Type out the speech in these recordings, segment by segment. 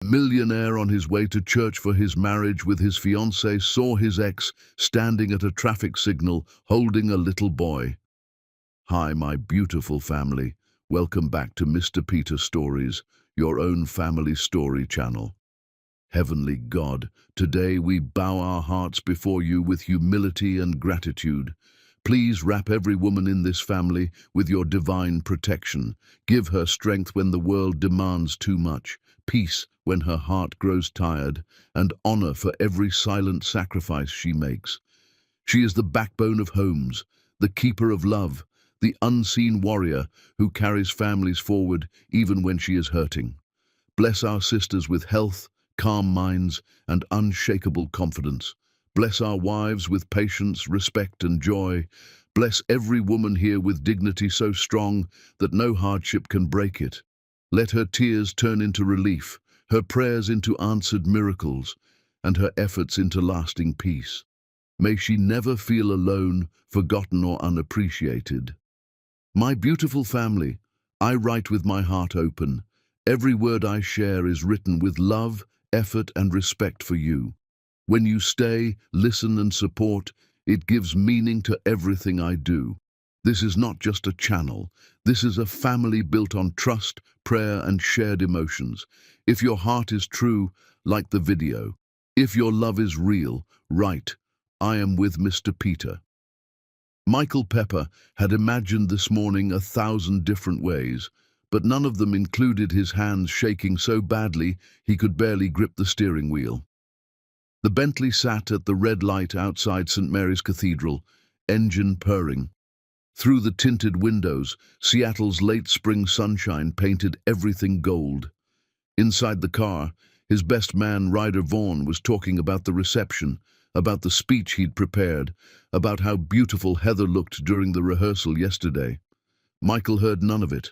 Millionaire on his way to church for his marriage with his fiancée saw his ex standing at a traffic signal holding a little boy. Hi, my beautiful family. Welcome back to Mr. Peter Stories, your own family story channel. Heavenly God, today we bow our hearts before you with humility and gratitude. Please wrap every woman in this family with your divine protection. Give her strength when the world demands too much, peace when her heart grows tired, and honor for every silent sacrifice she makes. She is the backbone of homes, the keeper of love, the unseen warrior who carries families forward even when she is hurting. Bless our sisters with health, calm minds, and unshakable confidence. Bless our wives with patience, respect, and joy. Bless every woman here with dignity so strong that no hardship can break it. Let her tears turn into relief, her prayers into answered miracles, and her efforts into lasting peace. May she never feel alone, forgotten, or unappreciated. My beautiful family, I write with my heart open. Every word I share is written with love, effort, and respect for you. When you stay, listen, and support, it gives meaning to everything I do. This is not just a channel. This is a family built on trust, prayer, and shared emotions. If your heart is true, like the video. If your love is real, write, I am with Mr. Peter. Michael Pepper had imagined this morning 1,000 different ways, but none of them included his hands shaking so badly he could barely grip the steering wheel. The Bentley sat at the red light outside St. Mary's Cathedral, engine purring. Through the tinted windows, Seattle's late spring sunshine painted everything gold. Inside the car, his best man, Ryder Vaughn, was talking about the reception, about the speech he'd prepared, about how beautiful Heather looked during the rehearsal yesterday. Michael heard none of it.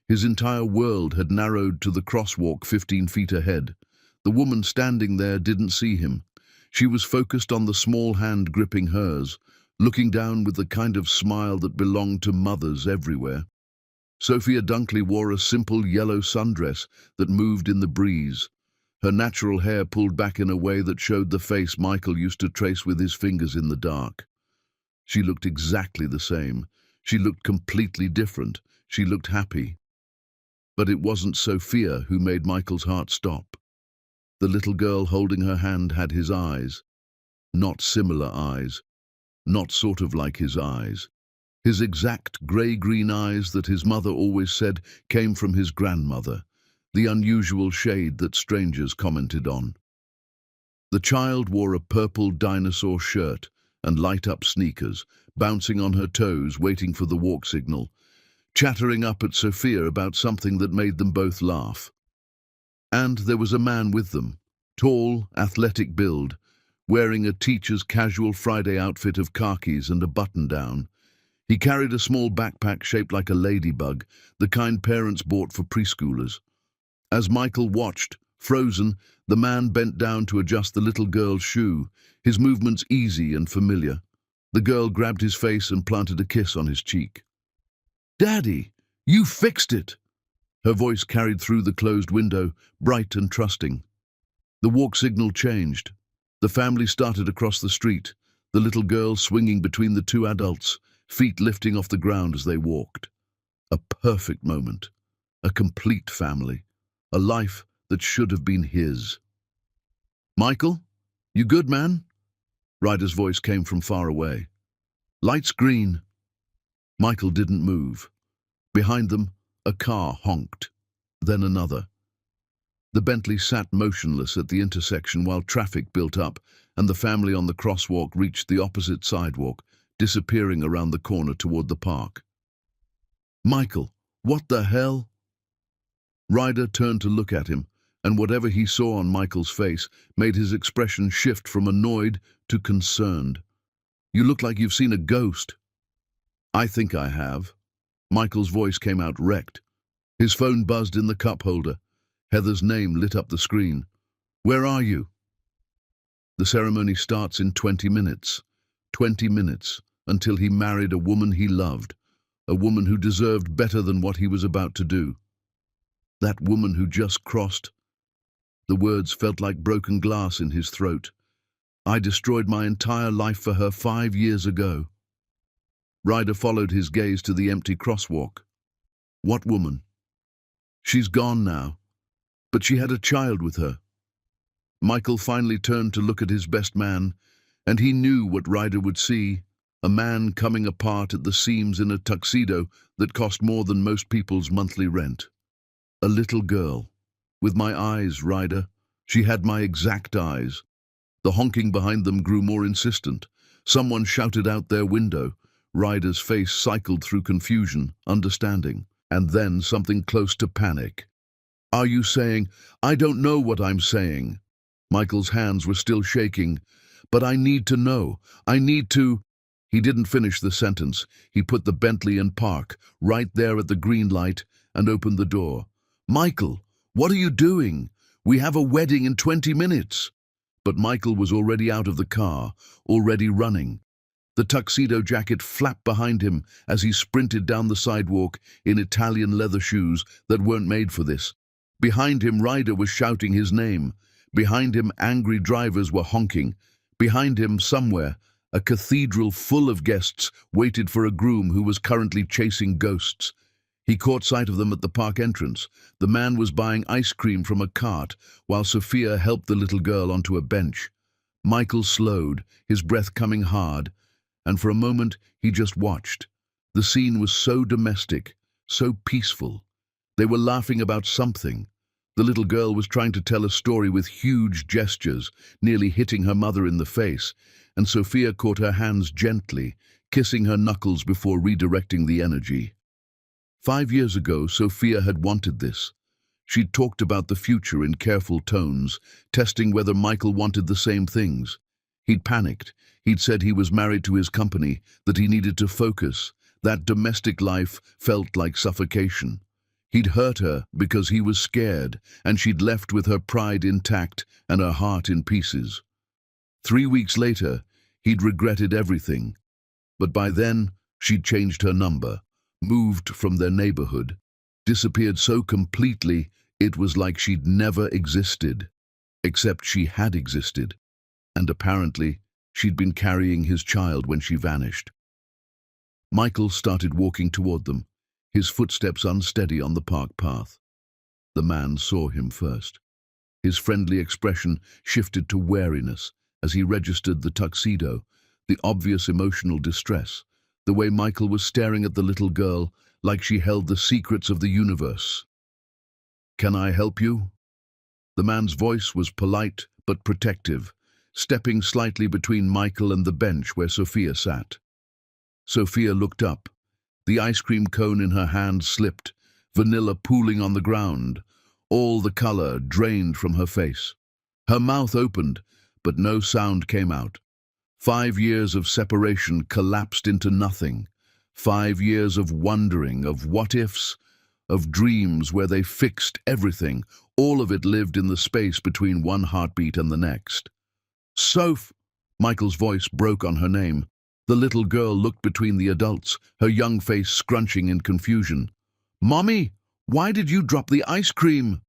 His entire world had narrowed to the crosswalk 15 feet ahead. The woman standing there didn't see him. She was focused on the small hand gripping hers, looking down with the kind of smile that belonged to mothers everywhere. Sophia Dunkley wore a simple yellow sundress that moved in the breeze. Her natural hair pulled back in a way that showed the face Michael used to trace with his fingers in the dark. She looked exactly the same. She looked completely different. She looked happy. But it wasn't Sophia who made Michael's heart stop. The little girl holding her hand had his eyes. Not similar eyes. Not sort of like his eyes. His exact grey-green eyes that his mother always said came from his grandmother, the unusual shade that strangers commented on. The child wore a purple dinosaur shirt and light-up sneakers, bouncing on her toes, waiting for the walk signal, chattering up at Sophia about something that made them both laugh. And there was a man with them, tall, athletic build, wearing a teacher's casual Friday outfit of khakis and a button-down. He carried a small backpack shaped like a ladybug, the kind parents bought for preschoolers. As Michael watched, frozen, the man bent down to adjust the little girl's shoe, his movements easy and familiar. The girl grabbed his face and planted a kiss on his cheek. "Daddy, you fixed it!" Her voice carried through the closed window, bright and trusting. The walk signal changed. The family started across the street, the little girl swinging between the two adults, feet lifting off the ground as they walked. A perfect moment. A complete family. A life that should have been his. "Michael, you good, man?" Ryder's voice came from far away. "Light's green." Michael didn't move. Behind them, a car honked, then another. The Bentley sat motionless at the intersection while traffic built up, and the family on the crosswalk reached the opposite sidewalk, disappearing around the corner toward the park. "Michael, what the hell?" Ryder turned to look at him, and whatever he saw on Michael's face made his expression shift from annoyed to concerned. "You look like you've seen a ghost." "I think I have." Michael's voice came out wrecked. His phone buzzed in the cup holder. Heather's name lit up the screen. "Where are you?" "The ceremony starts in 20 minutes. 20 minutes, until he married a woman he loved, a woman who deserved better than what he was about to do. That woman who just crossed The words felt like broken glass in his throat. I destroyed my entire life for her 5 years ago. Ryder followed his gaze to the empty crosswalk. What woman? She's gone now, but she had a child with her. Michael finally turned to look at his best man, and he knew what Ryder would see, a man coming apart at the seams in a tuxedo that cost more than most people's monthly rent. A little girl. With my eyes, Ryder. She had my exact eyes. The honking behind them grew more insistent. Someone shouted out their window. Ryder's face cycled through confusion, understanding, and then something close to panic. Are you saying, I don't know what I'm saying? Michael's hands were still shaking. But I need to know. I need to... He didn't finish the sentence. He put the Bentley in park, right there at the green light, and opened the door. Michael, what are you doing? We have a wedding in 20 minutes. But Michael was already out of the car, already running. The tuxedo jacket flapped behind him as he sprinted down the sidewalk in Italian leather shoes that weren't made for this. Behind him, Ryder was shouting his name. Behind him, angry drivers were honking. Behind him, somewhere, a cathedral full of guests waited for a groom who was currently chasing ghosts. He caught sight of them at the park entrance. The man was buying ice cream from a cart, while Sophia helped the little girl onto a bench. Michael slowed, his breath coming hard, and for a moment he just watched. The scene was so domestic, so peaceful. They were laughing about something. The little girl was trying to tell a story with huge gestures, nearly hitting her mother in the face, and Sophia caught her hands gently, kissing her knuckles before redirecting the energy. 5 years ago, Sophia had wanted this. She'd talked about the future in careful tones, testing whether Michael wanted the same things. He'd panicked. He'd said he was married to his company, that he needed to focus. That domestic life felt like suffocation. He'd hurt her because he was scared, and she'd left with her pride intact and her heart in pieces. 3 weeks later, he'd regretted everything. But by then, she'd changed her number, moved from their neighborhood, disappeared so completely it was like she'd never existed. Except she had existed, and apparently she'd been carrying his child when she vanished. Michael started walking toward them, his footsteps unsteady on the park path. The man saw him first. His friendly expression shifted to wariness as he registered the tuxedo, the obvious emotional distress, the way Michael was staring at the little girl like she held the secrets of the universe. Can I help you? The man's voice was polite but protective, stepping slightly between Michael and the bench where Sophia sat. Sophia looked up. The ice cream cone in her hand slipped, vanilla pooling on the ground. All the color drained from her face. Her mouth opened, but no sound came out. 5 years of separation collapsed into nothing. 5 years of wondering, of what-ifs, of dreams where they fixed everything. All of it lived in the space between one heartbeat and the next. Soph! Michael's voice broke on her name. The little girl looked between the adults, her young face scrunching in confusion. Mommy, why did you drop the ice cream?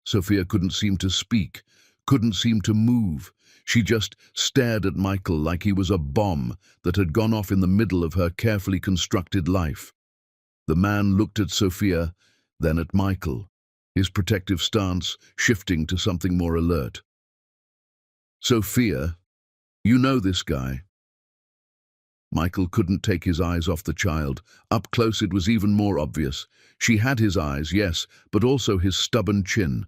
Sophia couldn't seem to speak, couldn't seem to move. She just stared at Michael like he was a bomb that had gone off in the middle of her carefully constructed life. The man looked at Sophia, then at Michael, his protective stance shifting to something more alert. Sophia, you know this guy. Michael couldn't take his eyes off the child. Up close it was even more obvious. She had his eyes, yes, but also his stubborn chin.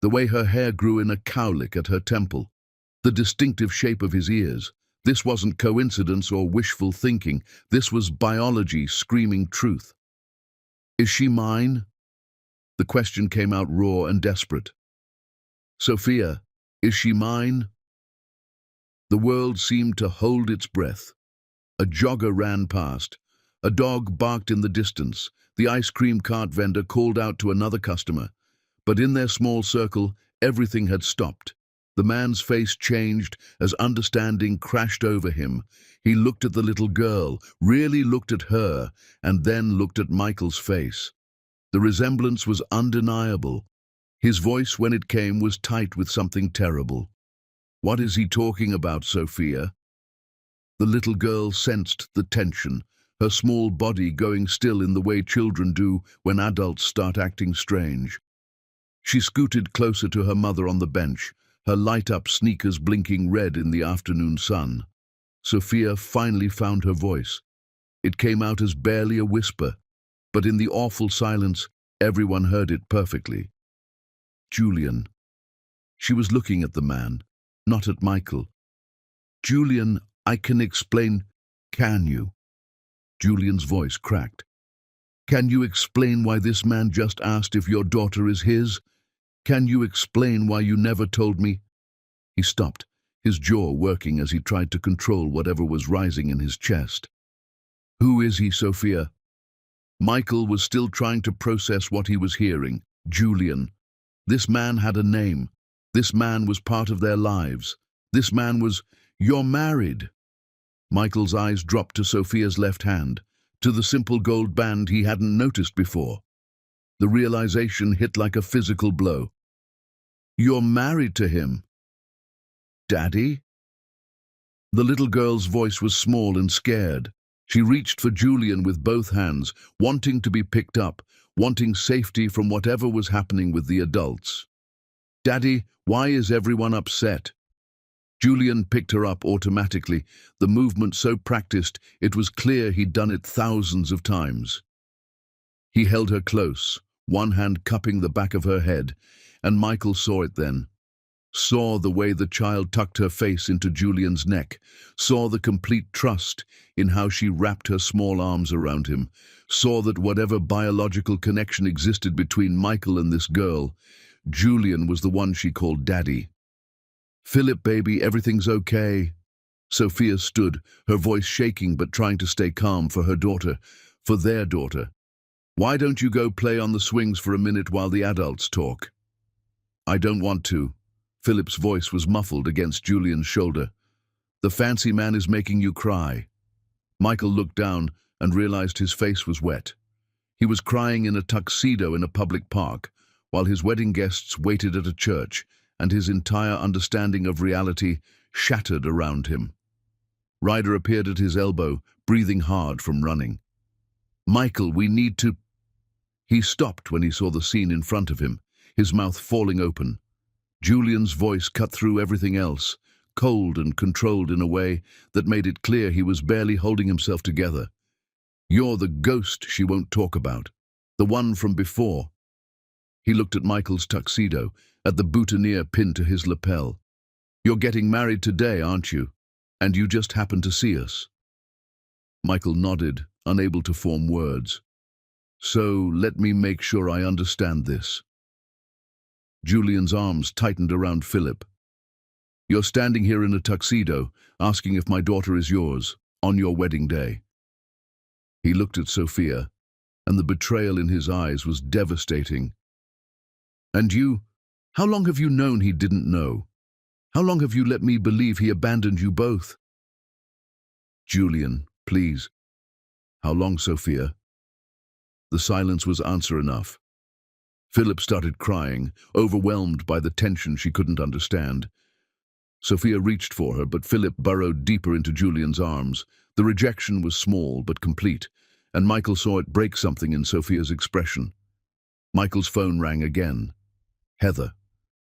The way her hair grew in a cowlick at her temple. The distinctive shape of his ears. This wasn't coincidence or wishful thinking. This was biology screaming truth. Is she mine? The question came out raw and desperate. Sophia, is she mine? The world seemed to hold its breath. A jogger ran past. A dog barked in the distance. The ice cream cart vendor called out to another customer. But in their small circle, everything had stopped. The man's face changed as understanding crashed over him. He looked at the little girl, really looked at her, and then looked at Michael's face. The resemblance was undeniable. His voice, when it came, was tight with something terrible. "What is he talking about, Sophia?" The little girl sensed the tension, her small body going still in the way children do when adults start acting strange. She scooted closer to her mother on the bench, her light-up sneakers blinking red in the afternoon sun. Sophia finally found her voice. It came out as barely a whisper, but in the awful silence, everyone heard it perfectly. "Julian." She was looking at the man, not at Michael. "Julian, I can explain." "Can you?" Julian's voice cracked. "Can you explain why this man just asked if your daughter is his? Can you explain why you never told me?" He stopped, his jaw working as he tried to control whatever was rising in his chest. "Who is he, Sophia?" Michael was still trying to process what he was hearing. Julian. This man had a name. This man was part of their lives. This man was, "You're married." Michael's eyes dropped to Sophia's left hand, to the simple gold band he hadn't noticed before. The realization hit like a physical blow. "You're married to him." "Daddy?" The little girl's voice was small and scared. She reached for Julian with both hands, wanting to be picked up, wanting safety from whatever was happening with the adults. "Daddy, why is everyone upset?" Julian picked her up automatically, the movement so practiced it was clear he'd done it thousands of times. He held her close, one hand cupping the back of her head, and Michael saw it then. Saw the way the child tucked her face into Julian's neck, saw the complete trust in how she wrapped her small arms around him, saw that whatever biological connection existed between Michael and this girl, Julian was the one she called Daddy. "Philip, baby, everything's okay." Sophia stood, her voice shaking but trying to stay calm for her daughter, for their daughter. "Why don't you go play on the swings for a minute while the adults talk?" "I don't want to." Philip's voice was muffled against Julian's shoulder. "The fancy man is making you cry." Michael looked down and realized his face was wet. He was crying in a tuxedo in a public park, while his wedding guests waited at a church, and his entire understanding of reality shattered around him. Ryder appeared at his elbow, breathing hard from running. "Michael, we need to—" He stopped when he saw the scene in front of him, his mouth falling open. Julian's voice cut through everything else, cold and controlled in a way that made it clear he was barely holding himself together. "You're the ghost she won't talk about. The one from before." He looked at Michael's tuxedo, at the boutonniere pinned to his lapel. "You're getting married today, aren't you? And you just happened to see us." Michael nodded, unable to form words. "So let me make sure I understand this." Julian's arms tightened around Philip. "You're standing here in a tuxedo, asking if my daughter is yours, on your wedding day." He looked at Sophia, and the betrayal in his eyes was devastating. "And you? How long have you known he didn't know? How long have you let me believe he abandoned you both?" "Julian, please." "How long, Sophia?" The silence was answer enough. Philip started crying, overwhelmed by the tension she couldn't understand. Sophia reached for her, but Philip burrowed deeper into Julian's arms. The rejection was small but complete, and Michael saw it break something in Sophia's expression. Michael's phone rang again. Heather,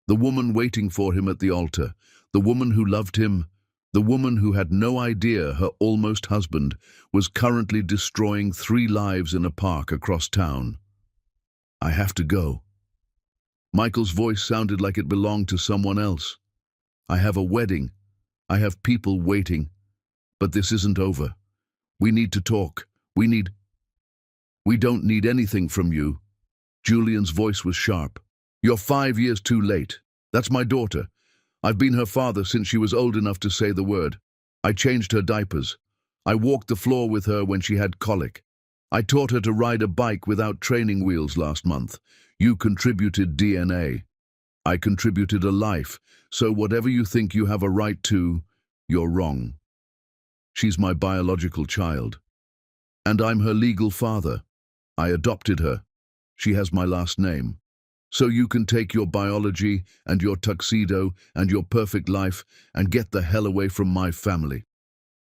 the woman waiting for him at the altar, the woman who loved him, the woman who had no idea her almost husband was currently destroying 3 lives in a park across town. "I have to go." Michael's voice sounded like it belonged to someone else. "I have a wedding. I have people waiting. But this isn't over. We need to talk. We don't need anything from you." Julian's voice was sharp. "You're 5 years too late. That's my daughter. I've been her father since she was old enough to say the word. I changed her diapers. I walked the floor with her when she had colic. I taught her to ride a bike without training wheels last month. You contributed DNA. I contributed a life, so whatever you think you have a right to, you're wrong. She's my biological child. And I'm her legal father. I adopted her. She has my last name. So you can take your biology and your tuxedo and your perfect life and get the hell away from my family.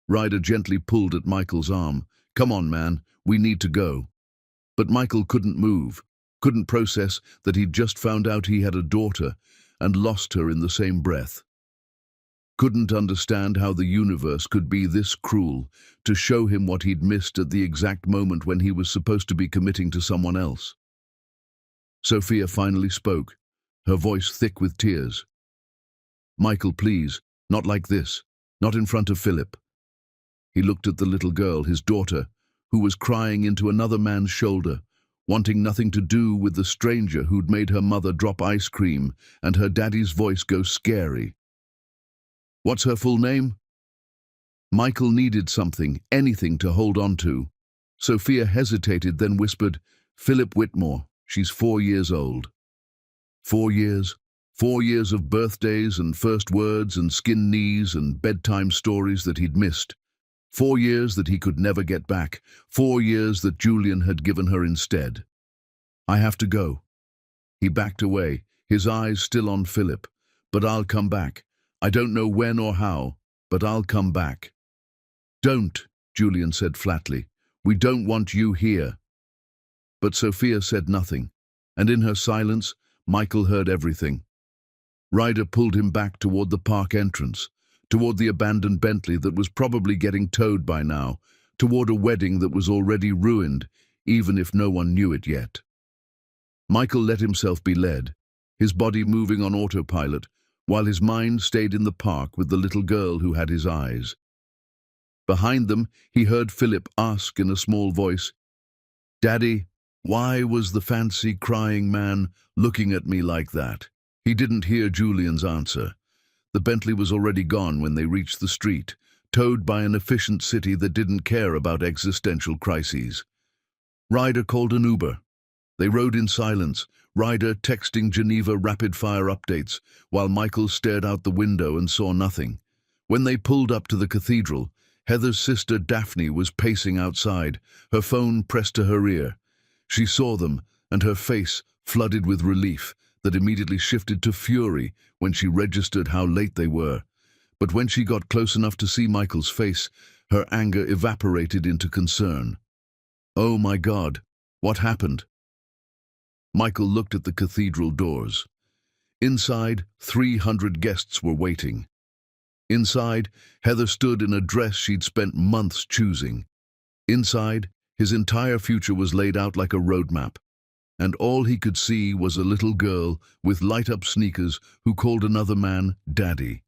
Ryder gently pulled at Michael's arm. Come on, man, we need to go. But Michael couldn't move, couldn't process that he'd just found out he had a daughter and lost her in the same breath. Couldn't understand how the universe could be this cruel to show him what he'd missed at the exact moment when he was supposed to be committing to someone else. Sophia finally spoke, her voice thick with tears. Michael, please, not like this, not in front of Philip. He looked at the little girl, his daughter, who was crying into another man's shoulder, wanting nothing to do with the stranger who'd made her mother drop ice cream and her daddy's voice go scary. What's her full name? Michael needed something, anything to hold on to. Sophia hesitated, then whispered, Philip Whitmore, she's 4 years old. 4 years? 4 years of birthdays and first words and skinned knees and bedtime stories that he'd missed. 4 years that he could never get back. 4 years that Julian had given her instead. I have to go. He backed away, his eyes still on Philip. But I'll come back. I don't know when or how, but I'll come back. Don't, Julian said flatly. We don't want you here. But Sophia said nothing, and in her silence, Michael heard everything. Ryder pulled him back toward the park entrance, toward the abandoned Bentley that was probably getting towed by now, toward a wedding that was already ruined, even if no one knew it yet. Michael let himself be led, his body moving on autopilot, while his mind stayed in the park with the little girl who had his eyes. Behind them, he heard Philip ask in a small voice, Daddy, why was the fancy crying man looking at me like that? He didn't hear Julian's answer. The Bentley was already gone when they reached the street, towed by an efficient city that didn't care about existential crises. Ryder called an Uber. They rode in silence, Ryder texting Geneva rapid-fire updates, while Michael stared out the window and saw nothing. When they pulled up to the cathedral, Heather's sister Daphne was pacing outside, her phone pressed to her ear. She saw them, and her face flooded with relief that immediately shifted to fury when she registered how late they were. But when she got close enough to see Michael's face, her anger evaporated into concern. Oh my God, what happened? Michael looked at the cathedral doors. Inside, 300 guests were waiting. Inside, Heather stood in a dress she'd spent months choosing. Inside, his entire future was laid out like a roadmap, and all he could see was a little girl with light-up sneakers who called another man Daddy.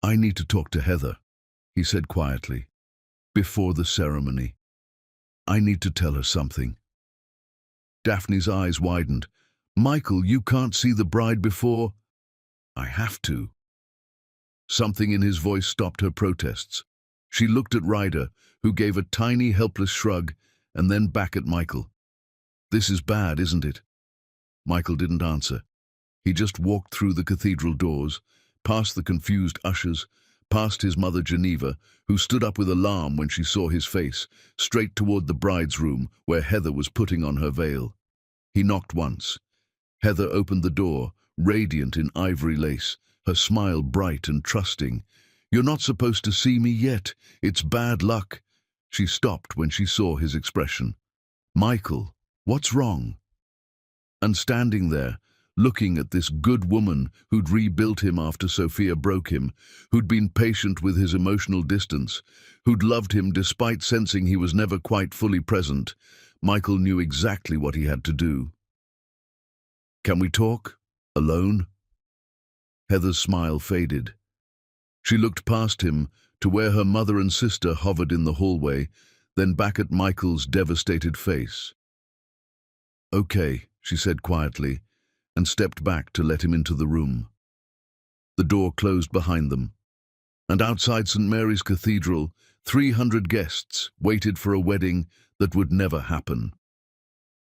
I need to talk to Heather, he said quietly, before the ceremony. I need to tell her something. Daphne's eyes widened. Michael, you can't see the bride before? I have to. Something in his voice stopped her protests. She looked at Ryder, who gave a tiny, helpless shrug, and then back at Michael. This is bad, isn't it? Michael didn't answer. He just walked through the cathedral doors, past the confused ushers, past his mother Geneva, who stood up with alarm when she saw his face, straight toward the bride's room where Heather was putting on her veil. He knocked once. Heather opened the door, radiant in ivory lace, her smile bright and trusting. You're not supposed to see me yet. It's bad luck. She stopped when she saw his expression. Michael, what's wrong? And standing there, looking at this good woman who'd rebuilt him after Sophia broke him, who'd been patient with his emotional distance, who'd loved him despite sensing he was never quite fully present, Michael knew exactly what he had to do. Can we talk? Alone? Heather's smile faded. She looked past him to where her mother and sister hovered in the hallway, then back at Michael's devastated face. Okay, she said quietly, and stepped back to let him into the room. The door closed behind them, and outside St. Mary's Cathedral, 300 guests waited for a wedding that would never happen.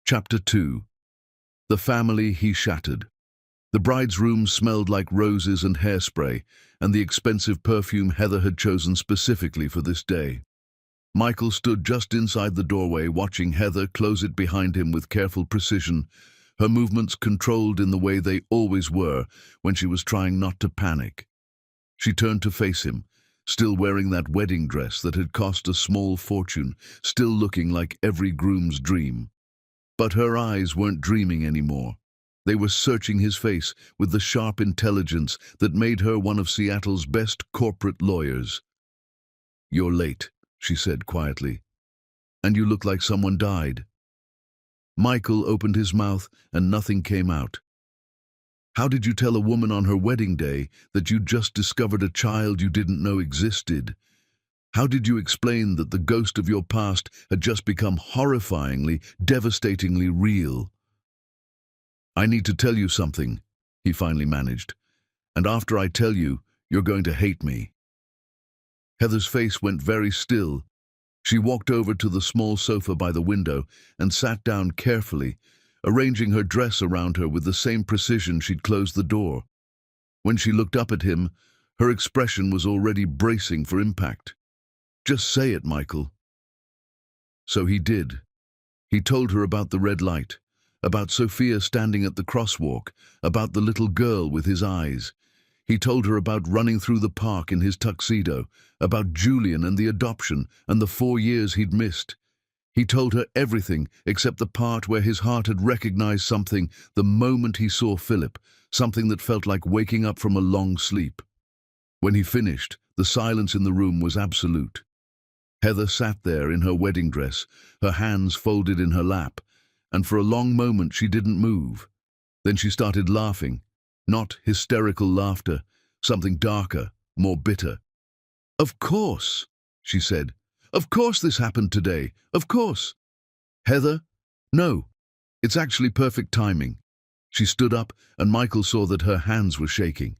Chapter 2. The family he shattered. The bride's room smelled like roses and hairspray, and the expensive perfume Heather had chosen specifically for this day. Michael stood just inside the doorway, watching Heather close it behind him with careful precision, her movements controlled in the way they always were when she was trying not to panic. She turned to face him, still wearing that wedding dress that had cost a small fortune, still looking like every groom's dream. But her eyes weren't dreaming anymore. They were searching his face with the sharp intelligence that made her one of Seattle's best corporate lawyers. "You're late," she said quietly. "And you look like someone died." Michael opened his mouth and nothing came out. "How did you tell a woman on her wedding day that you'd just discovered a child you didn't know existed? How did you explain that the ghost of your past had just become horrifyingly, devastatingly real?" "I need to tell you something," he finally managed. "And after I tell you, you're going to hate me." Heather's face went very still. She walked over to the small sofa by the window and sat down carefully, arranging her dress around her with the same precision she'd closed the door. When she looked up at him, her expression was already bracing for impact. "Just say it, Michael." So he did. He told her about the red light, about Sophia standing at the crosswalk, about the little girl with his eyes. He told her about running through the park in his tuxedo, about Julian and the adoption and the 4 years he'd missed. He told her everything except the part where his heart had recognized something the moment he saw Philip, something that felt like waking up from a long sleep. When he finished, the silence in the room was absolute. Heather sat there in her wedding dress, her hands folded in her lap, and for a long moment she didn't move. Then she started laughing. Not hysterical laughter, something darker, more bitter. "Of course," she said. "Of course this happened today. Of course." "Heather? No. It's actually perfect timing." She stood up, and Michael saw that her hands were shaking.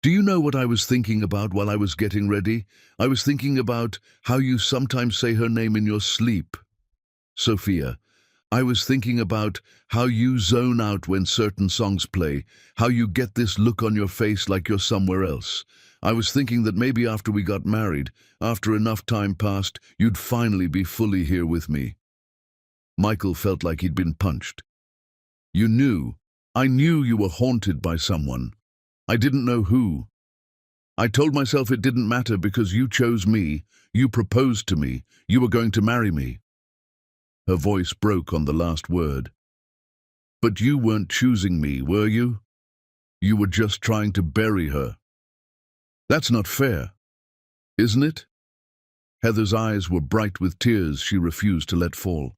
"Do you know what I was thinking about while I was getting ready? I was thinking about how you sometimes say her name in your sleep. Sophia. I was thinking about how you zone out when certain songs play, how you get this look on your face like you're somewhere else. I was thinking that maybe after we got married, after enough time passed, you'd finally be fully here with me." Michael felt like he'd been punched. "You knew. I knew you were haunted by someone. I didn't know who. I told myself it didn't matter because you chose me, you proposed to me, you were going to marry me." Her voice broke on the last word. "But you weren't choosing me, were you? You were just trying to bury her. That's not fair, isn't it?" Heather's eyes were bright with tears she refused to let fall.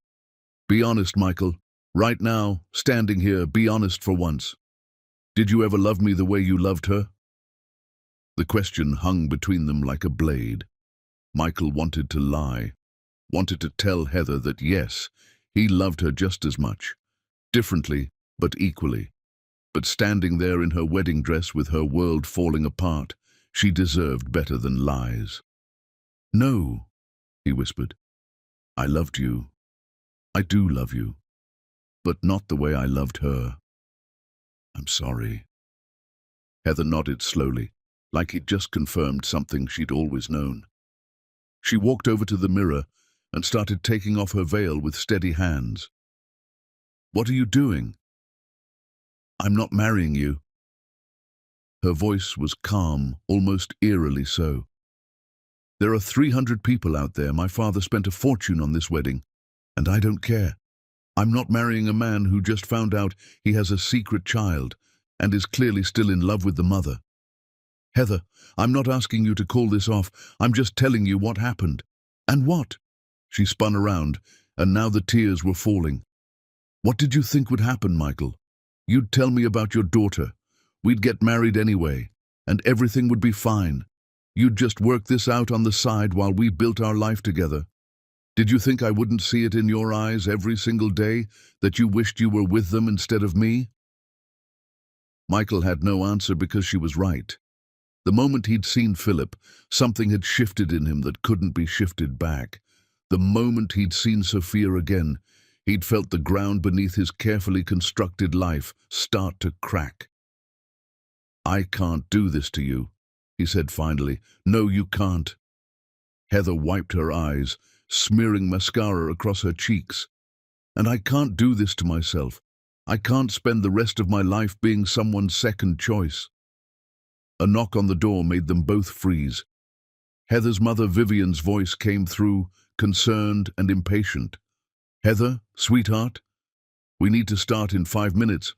"Be honest, Michael. Right now, standing here, be honest for once. Did you ever love me the way you loved her?" The question hung between them like a blade. Michael wanted to lie, wanted to tell Heather that yes, he loved her just as much, differently but equally. But standing there in her wedding dress with her world falling apart, she deserved better than lies. "No," he whispered. "I loved you. I do love you. But not the way I loved her. I'm sorry." Heather nodded slowly, like he'd just confirmed something she'd always known. She walked over to the mirror and started taking off her veil with steady hands. "What are you doing?" "I'm not marrying you." Her voice was calm, almost eerily so. "There are 300 people out there. My father spent a fortune on this wedding, and I don't care. I'm not marrying a man who just found out he has a secret child and is clearly still in love with the mother. Heather, I'm not asking you to call this off. I'm just telling you what happened." "And what?" She spun around, and now the tears were falling. "What did you think would happen, Michael? You'd tell me about your daughter. We'd get married anyway, and everything would be fine. You'd just work this out on the side while we built our life together. Did you think I wouldn't see it in your eyes every single day, that you wished you were with them instead of me?" Michael had no answer because she was right. The moment he'd seen Philip, something had shifted in him that couldn't be shifted back. The moment he'd seen Sophia again, he'd felt the ground beneath his carefully constructed life start to crack. "I can't do this to you," he said finally. "No, you can't." Heather wiped her eyes, smearing mascara across her cheeks. "And I can't do this to myself. I can't spend the rest of my life being someone's second choice. A knock on the door made them both freeze. Heather's mother Vivian's voice came through, concerned and impatient. "Heather, sweetheart, we need to start in 5 minutes.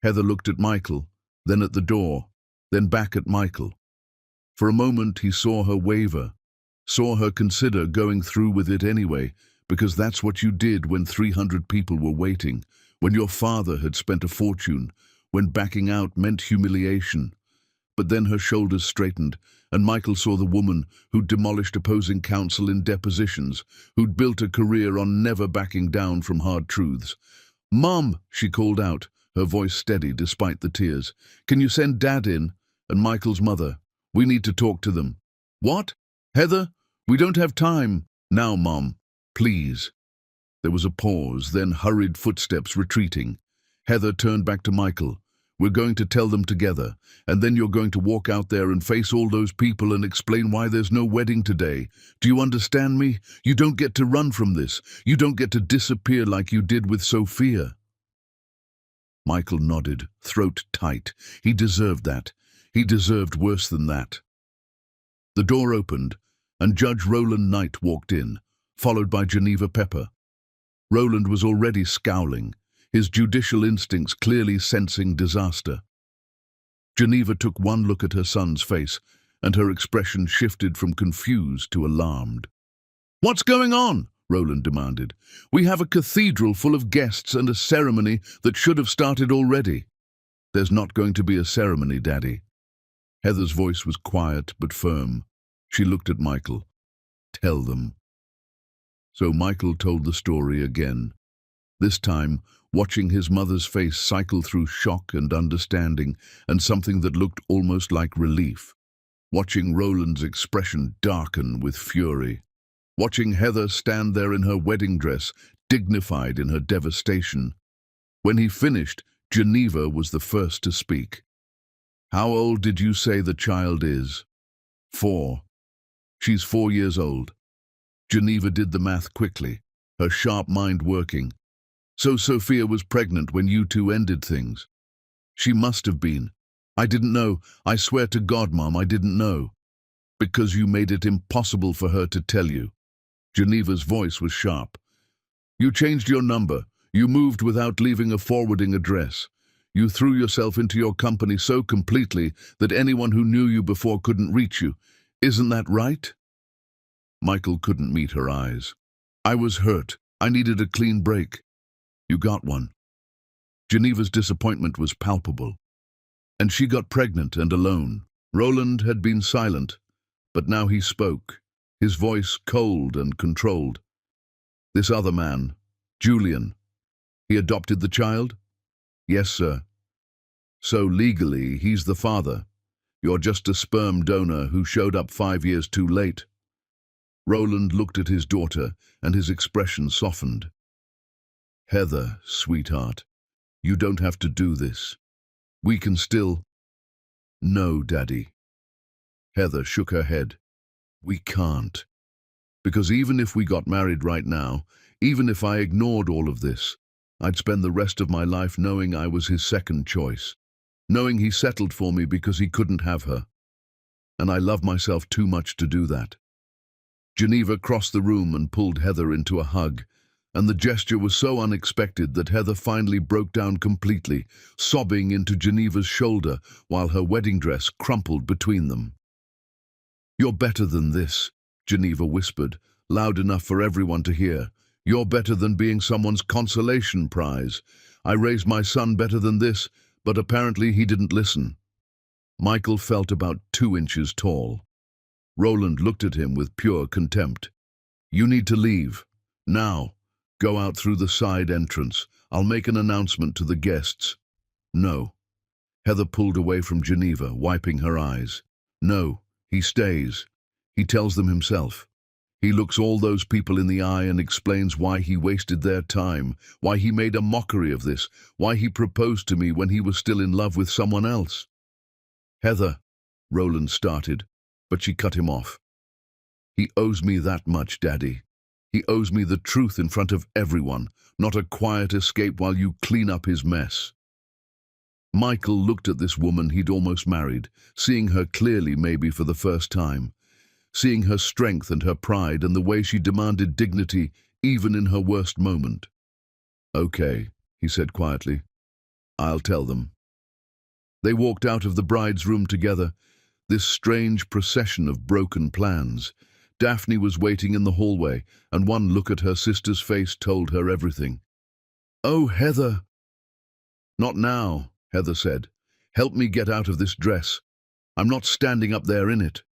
Heather looked at Michael, then at the door, then back at Michael. For a moment he saw her waver, saw her consider going through with it anyway, because that's what you did when 300 people were waiting, when your father had spent a fortune, when backing out meant humiliation. But then her shoulders straightened, and Michael saw the woman who'd demolished opposing counsel in depositions, who'd built a career on never backing down from hard truths. "Mom," she called out, her voice steady despite the tears. "Can you send Dad in? And Michael's mother. We need to talk to them." "What? Heather? We don't have time." "Now, Mom, please." There was a pause, then hurried footsteps retreating. Heather turned back to Michael. "We're going to tell them together, and then you're going to walk out there and face all those people and explain why there's no wedding today. Do you understand me? You don't get to run from this. You don't get to disappear like you did with Sophia." Michael nodded, throat tight. He deserved that. He deserved worse than that. The door opened, and Judge Roland Knight walked in, followed by Geneva Pepper. Roland was already scowling, his judicial instincts clearly sensing disaster. Geneva took one look at her son's face, and her expression shifted from confused to alarmed. "What's going on?" Roland demanded. "We have a cathedral full of guests and a ceremony that should have started already." "There's not going to be a ceremony, Daddy." Heather's voice was quiet but firm. She looked at Michael. "Tell them." So Michael told the story again. This time, watching his mother's face cycle through shock and understanding and something that looked almost like relief. Watching Roland's expression darken with fury. Watching Heather stand there in her wedding dress, dignified in her devastation. When he finished, Geneva was the first to speak. "How old did you say the child is?" 4. "She's 4 years old." Geneva did the math quickly, her sharp mind working. "So Sophia was pregnant when you two ended things?" "She must have been. I didn't know. I swear to God, Mom, I didn't know." "Because you made it impossible for her to tell you." Geneva's voice was sharp. "You changed your number. You moved without leaving a forwarding address. You threw yourself into your company so completely that anyone who knew you before couldn't reach you. Isn't that right?" Michael couldn't meet her eyes. "I was hurt. I needed a clean break." "You got one." Geneva's disappointment was palpable. "And she got pregnant and alone." Roland had been silent, but now he spoke, his voice cold and controlled. "This other man, Julian, he adopted the child?" "Yes, sir." "So legally, he's the father. You're just a sperm donor who showed up 5 years too late." Roland looked at his daughter, and his expression softened. "Heather, sweetheart, you don't have to do this. We can still—" "No, Daddy." Heather shook her head. "We can't. Because even if we got married right now, even if I ignored all of this, I'd spend the rest of my life knowing I was his second choice, knowing he settled for me because he couldn't have her. And I love myself too much to do that." Geneva crossed the room and pulled Heather into a hug, and the gesture was so unexpected that Heather finally broke down completely, sobbing into Geneva's shoulder while her wedding dress crumpled between them. "You're better than this," Geneva whispered, loud enough for everyone to hear. "You're better than being someone's consolation prize. I raised my son better than this, but apparently he didn't listen." Michael felt about 2 inches tall. Roland looked at him with pure contempt. "You need to leave. Now. Go out through the side entrance. I'll make an announcement to the guests." "No." Heather pulled away from Geneva, wiping her eyes. "No, he stays. He tells them himself. He looks all those people in the eye and explains why he wasted their time, why he made a mockery of this, why he proposed to me when he was still in love with someone else." "Heather," Roland started, but she cut him off. "He owes me that much, Daddy. He owes me the truth in front of everyone, not a quiet escape while you clean up his mess. Michael looked at this woman he'd almost married, seeing her clearly maybe for the first time, seeing her strength and her pride and the way she demanded dignity even in her worst moment. "Okay," he said quietly. "I'll tell them." They walked out of the bride's room together, this strange procession of broken plans. Daphne was waiting in the hallway, and one look at her sister's face told her everything. "Oh, Heather!" "Not now," Heather said. "Help me get out of this dress. I'm not standing up there in it."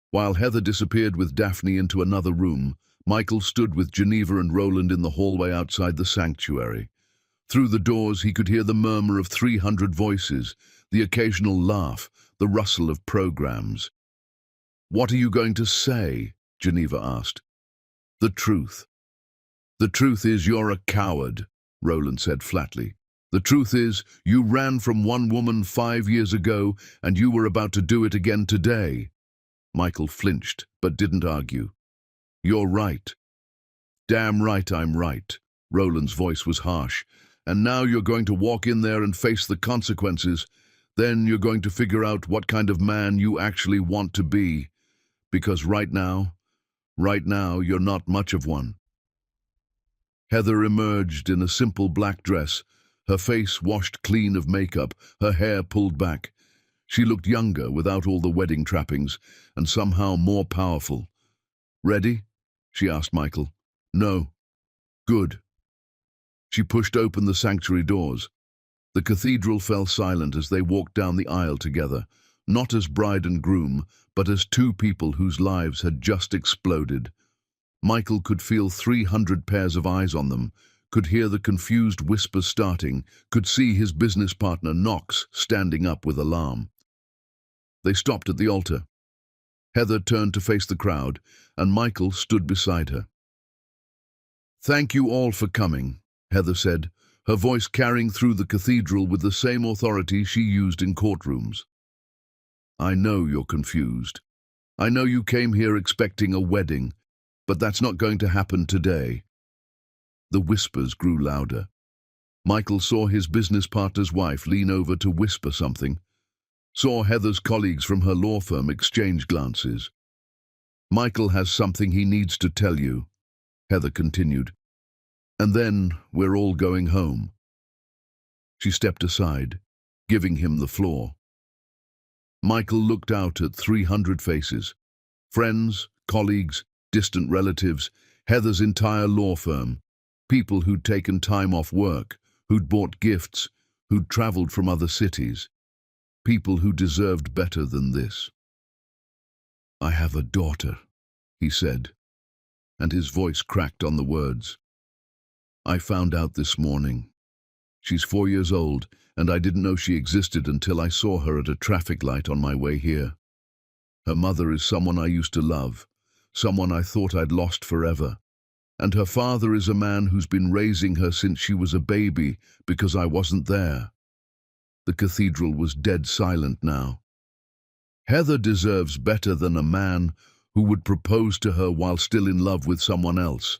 While Heather disappeared with Daphne into another room, Michael stood with Geneva and Roland in the hallway outside the sanctuary. Through the doors he could hear the murmur of 300 voices, the occasional laugh, the rustle of programs. "What are you going to say?" Geneva asked. "The truth." "The truth is you're a coward," Roland said flatly. "The truth is you ran from one woman 5 years ago and you were about to do it again today." Michael flinched, but didn't argue. "You're right." "Damn right I'm right." Roland's voice was harsh. "And now you're going to walk in there and face the consequences. Then you're going to figure out what kind of man you actually want to be. Because right now, you're not much of one." Heather emerged in a simple black dress, her face washed clean of makeup, her hair pulled back. She looked younger without all the wedding trappings, and somehow more powerful. "Ready?" she asked Michael. "No." "Good." She pushed open the sanctuary doors. The cathedral fell silent as they walked down the aisle together, not as bride and groom, but as two people whose lives had just exploded. Michael could feel 300 pairs of eyes on them, could hear the confused whispers starting, could see his business partner Knox standing up with alarm. They stopped at the altar. Heather turned to face the crowd, and Michael stood beside her. "Thank you all for coming," Heather said, her voice carrying through the cathedral with the same authority she used in courtrooms. "I know you're confused. I know you came here expecting a wedding, but that's not going to happen today." The whispers grew louder. Michael saw his business partner's wife lean over to whisper something, saw Heather's colleagues from her law firm exchange glances. "Michael has something he needs to tell you," Heather continued. "And then we're all going home." She stepped aside, giving him the floor. Michael looked out at 300 faces. Friends, colleagues, distant relatives, Heather's entire law firm. People who'd taken time off work, who'd bought gifts, who'd traveled from other cities. People who deserved better than this. "I have a daughter," he said, and his voice cracked on the words. "I found out this morning. She's 4 years old, and I didn't know she existed until I saw her at a traffic light on my way here. Her mother is someone I used to love, someone I thought I'd lost forever. And her father is a man who's been raising her since she was a baby because I wasn't there." The cathedral was dead silent now. Heather deserves better than a man who would propose to her while still in love with someone else.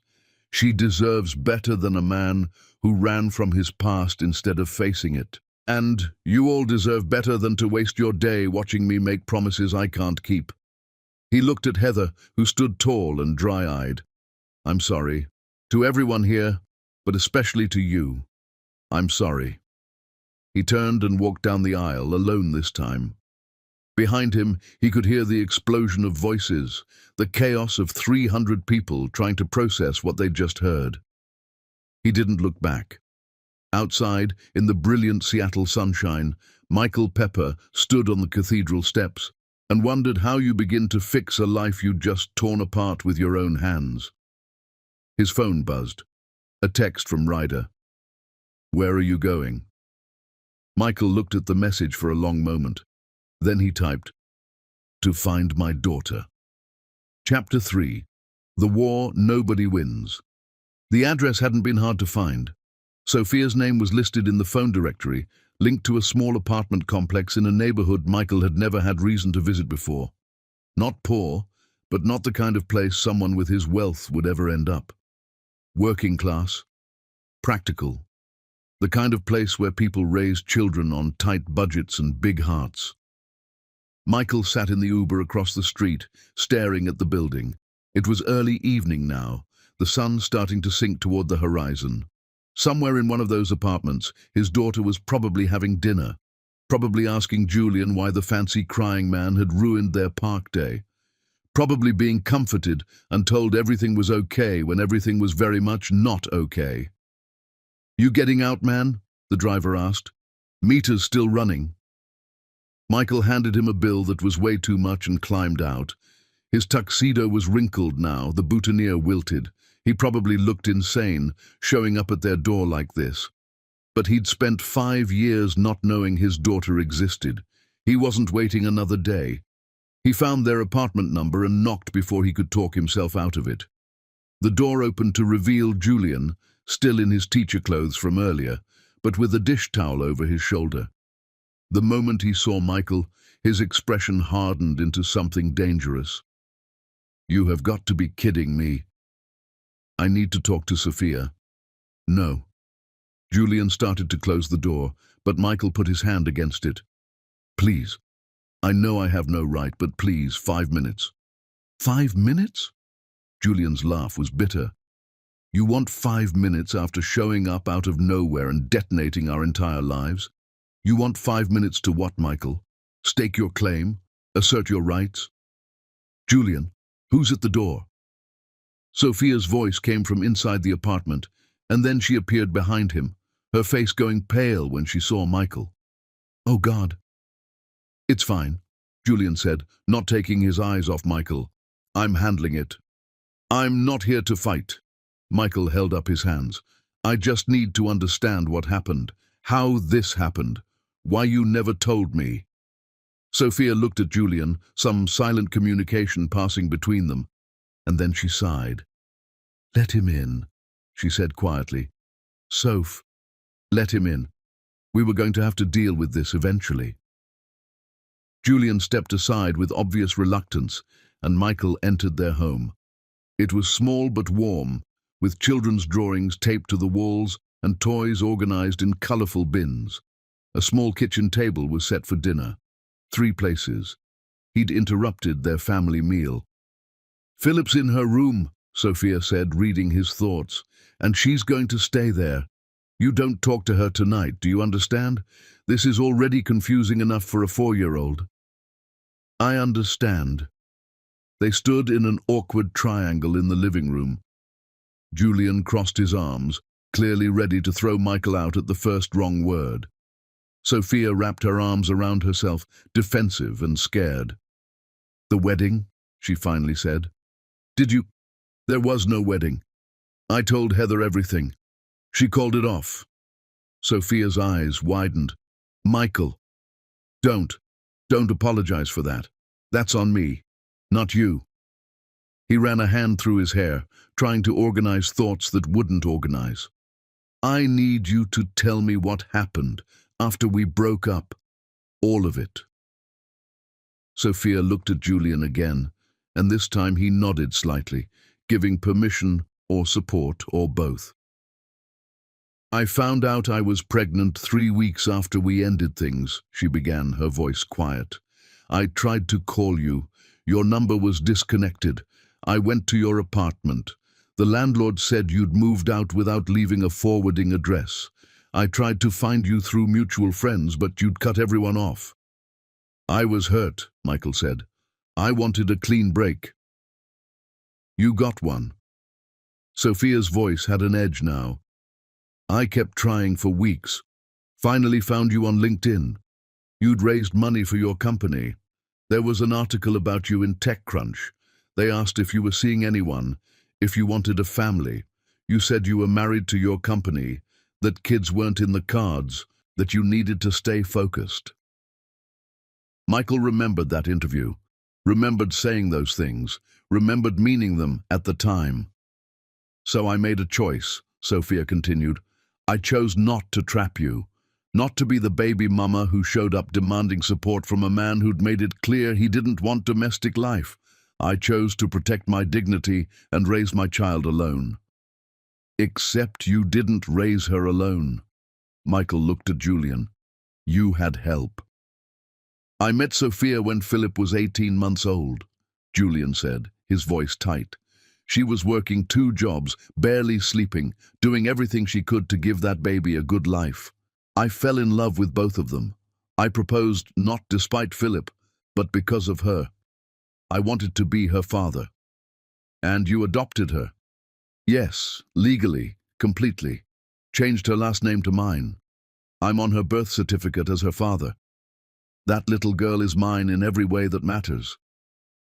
She deserves better than a man who ran from his past instead of facing it. And you all deserve better than to waste your day watching me make promises I can't keep. He looked at Heather, who stood tall and dry-eyed. "I'm sorry. To everyone here, but especially to you. I'm sorry." He turned and walked down the aisle, alone this time. Behind him, he could hear the explosion of voices, the chaos of 300 people trying to process what they'd just heard. He didn't look back. Outside, in the brilliant Seattle sunshine, Michael Pepper stood on the cathedral steps and wondered how you begin to fix a life you'd just torn apart with your own hands. His phone buzzed. A text from Ryder. "Where are you going?" Michael looked at the message for a long moment. Then he typed, "To find my daughter." Chapter 3. The War Nobody Wins. The address hadn't been hard to find. Sophia's name was listed in the phone directory, linked to a small apartment complex in a neighborhood Michael had never had reason to visit before. Not poor, but not the kind of place someone with his wealth would ever end up. Working class, practical, the kind of place where people raise children on tight budgets and big hearts. Michael sat in the Uber across the street, staring at the building. It was early evening now, the sun starting to sink toward the horizon. Somewhere in one of those apartments, his daughter was probably having dinner, probably asking Julian why the fancy crying man had ruined their park day, probably being comforted and told everything was okay when everything was very much not okay. "You getting out, man?" the driver asked. "Meter's still running." Michael handed him a bill that was way too much and climbed out. His tuxedo was wrinkled now, the boutonniere wilted. He probably looked insane, showing up at their door like this. But he'd spent 5 years not knowing his daughter existed. He wasn't waiting another day. He found their apartment number and knocked before he could talk himself out of it. The door opened to reveal Julian, still in his teacher clothes from earlier, but with a dish towel over his shoulder. The moment he saw Michael, his expression hardened into something dangerous. "You have got to be kidding me. I need to talk to Sophia." "No." Julian started to close the door, but Michael put his hand against it. "Please. I know I have no right, but please, 5 minutes." "5 minutes?" Julian's laugh was bitter. "You want 5 minutes after showing up out of nowhere and detonating our entire lives? You want 5 minutes to what, Michael? Stake your claim? Assert your rights?" "Julian, who's at the door?" Sophia's voice came from inside the apartment, and then she appeared behind him, her face going pale when she saw Michael. "Oh, God." "It's fine," Julian said, not taking his eyes off Michael. "I'm handling it." "I'm not here to fight." Michael held up his hands. "I just need to understand what happened, how this happened, why you never told me." Sophia looked at Julian, some silent communication passing between them, and then she sighed. "Let him in," she said quietly. "Soph, let him in. We were going to have to deal with this eventually." Julian stepped aside with obvious reluctance, and Michael entered their home. It was small but warm, with children's drawings taped to the walls and toys organized in colorful bins. A small kitchen table was set for dinner. 3 places. He'd interrupted their family meal. "Philip's in her room," Sophia said, reading his thoughts, "and she's going to stay there. You don't talk to her tonight, do you understand? This is already confusing enough for a 4-year-old. "I understand." They stood in an awkward triangle in the living room. Julian crossed his arms, clearly ready to throw Michael out at the first wrong word. Sophia wrapped her arms around herself, defensive and scared. "The wedding?" she finally said. "Did you—" "There was no wedding. I told Heather everything. She called it off." Sophia's eyes widened. "Michael, don't apologize for that. That's on me, not you." He ran a hand through his hair, trying to organize thoughts that wouldn't organize. "I need you to tell me what happened after we broke up. All of it." Sophia looked at Julian again, and this time he nodded slightly, giving permission or support or both. "I found out I was pregnant 3 weeks after we ended things," she began, her voice quiet. "I tried to call you. Your number was disconnected. I went to your apartment. The landlord said you'd moved out without leaving a forwarding address. I tried to find you through mutual friends, but you'd cut everyone off." "I was hurt," Michael said. "I wanted a clean break." "You got one." Sophia's voice had an edge now. "I kept trying for weeks. Finally found you on LinkedIn. You'd raised money for your company. There was an article about you in TechCrunch. They asked if you were seeing anyone, if you wanted a family. You said you were married to your company, that kids weren't in the cards, that you needed to stay focused." Michael remembered that interview, remembered saying those things, remembered meaning them at the time. "So I made a choice," Sophia continued. "I chose not to trap you, not to be the baby mama who showed up demanding support from a man who'd made it clear he didn't want domestic life. I chose to protect my dignity and raise my child alone. Except you didn't raise her alone. Michael looked at Julian. You had help. I met Sophia when Philip was 18 months old, Julian said, his voice tight. She was working 2 jobs, barely sleeping, doing everything she could to give that baby a good life. I fell in love with both of them. I proposed not despite Philip, but because of her. I wanted to be her father. And you adopted her? Yes, legally, completely. Changed her last name to mine. I'm on her birth certificate as her father. That little girl is mine in every way that matters.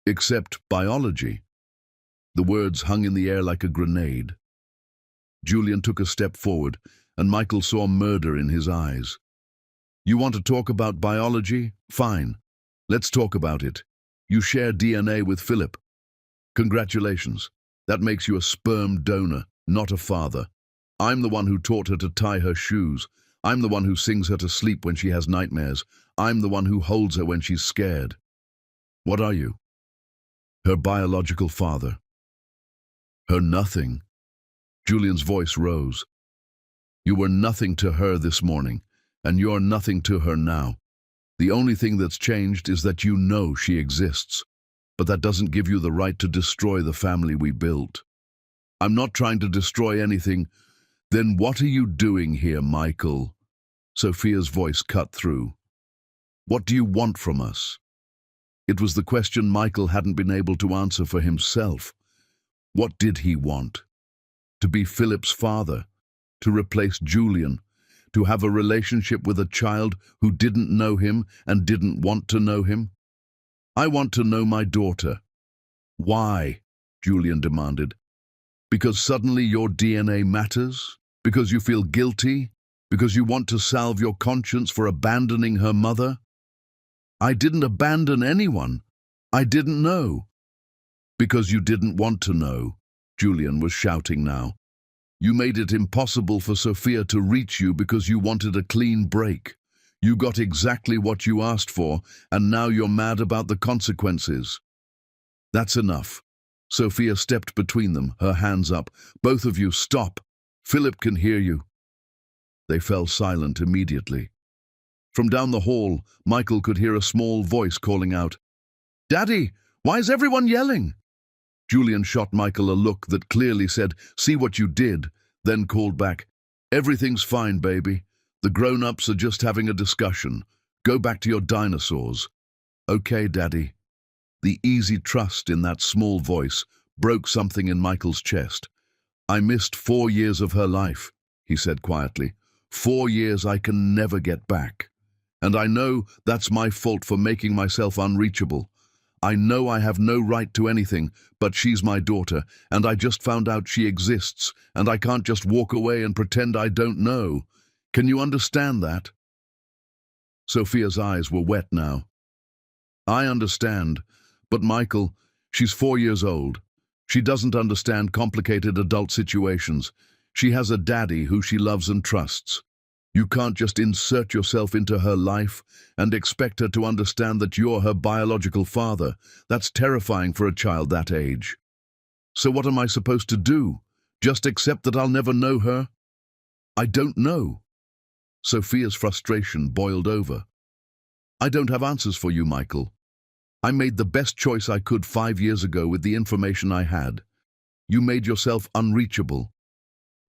Except biology. The words hung in the air like a grenade. Julian took a step forward, and Michael saw murder in his eyes. You want to talk about biology? Fine. Let's talk about it. You share DNA with Philip. Congratulations. That makes you a sperm donor, not a father. I'm the one who taught her to tie her shoes. I'm the one who sings her to sleep when she has nightmares. I'm the one who holds her when she's scared. What are you? Her biological father. Her nothing. Julian's voice rose. You were nothing to her this morning, and you're nothing to her now. The only thing that's changed is that you know she exists, but that doesn't give you the right to destroy the family we built. I'm not trying to destroy anything. Then what are you doing here, Michael? Sophia's voice cut through. What do you want from us? It was the question Michael hadn't been able to answer for himself. What did he want? To be Philip's father? To replace Julian? To have a relationship with a child who didn't know him and didn't want to know him? I want to know my daughter. Why? Julian demanded. Because suddenly your DNA matters? Because you feel guilty? Because you want to salve your conscience for abandoning her mother? I didn't abandon anyone. I didn't know. Because you didn't want to know, Julian was shouting now. You made it impossible for Sophia to reach you because you wanted a clean break. You got exactly what you asked for, and now you're mad about the consequences. That's enough. Sophia stepped between them, her hands up. Both of you, stop. Philip can hear you. They fell silent immediately. From down the hall, Michael could hear a small voice calling out, Daddy, why is everyone yelling? Julian shot Michael a look that clearly said, see what you did, then called back, everything's fine, baby. The grown-ups are just having a discussion. Go back to your dinosaurs. Okay, Daddy. The easy trust in that small voice broke something in Michael's chest. I missed 4 years of her life, he said quietly. 4 years I can never get back. And I know that's my fault for making myself unreachable. I know I have no right to anything, but she's my daughter, and I just found out she exists, and I can't just walk away and pretend I don't know. Can you understand that? Sophia's eyes were wet now. I understand, but Michael, she's 4 years old. She doesn't understand complicated adult situations. She has a daddy who she loves and trusts. You can't just insert yourself into her life and expect her to understand that you're her biological father. That's terrifying for a child that age. So what am I supposed to do? Just accept that I'll never know her? I don't know. Sophia's frustration boiled over. I don't have answers for you, Michael. I made the best choice I could 5 years ago with the information I had. You made yourself unreachable.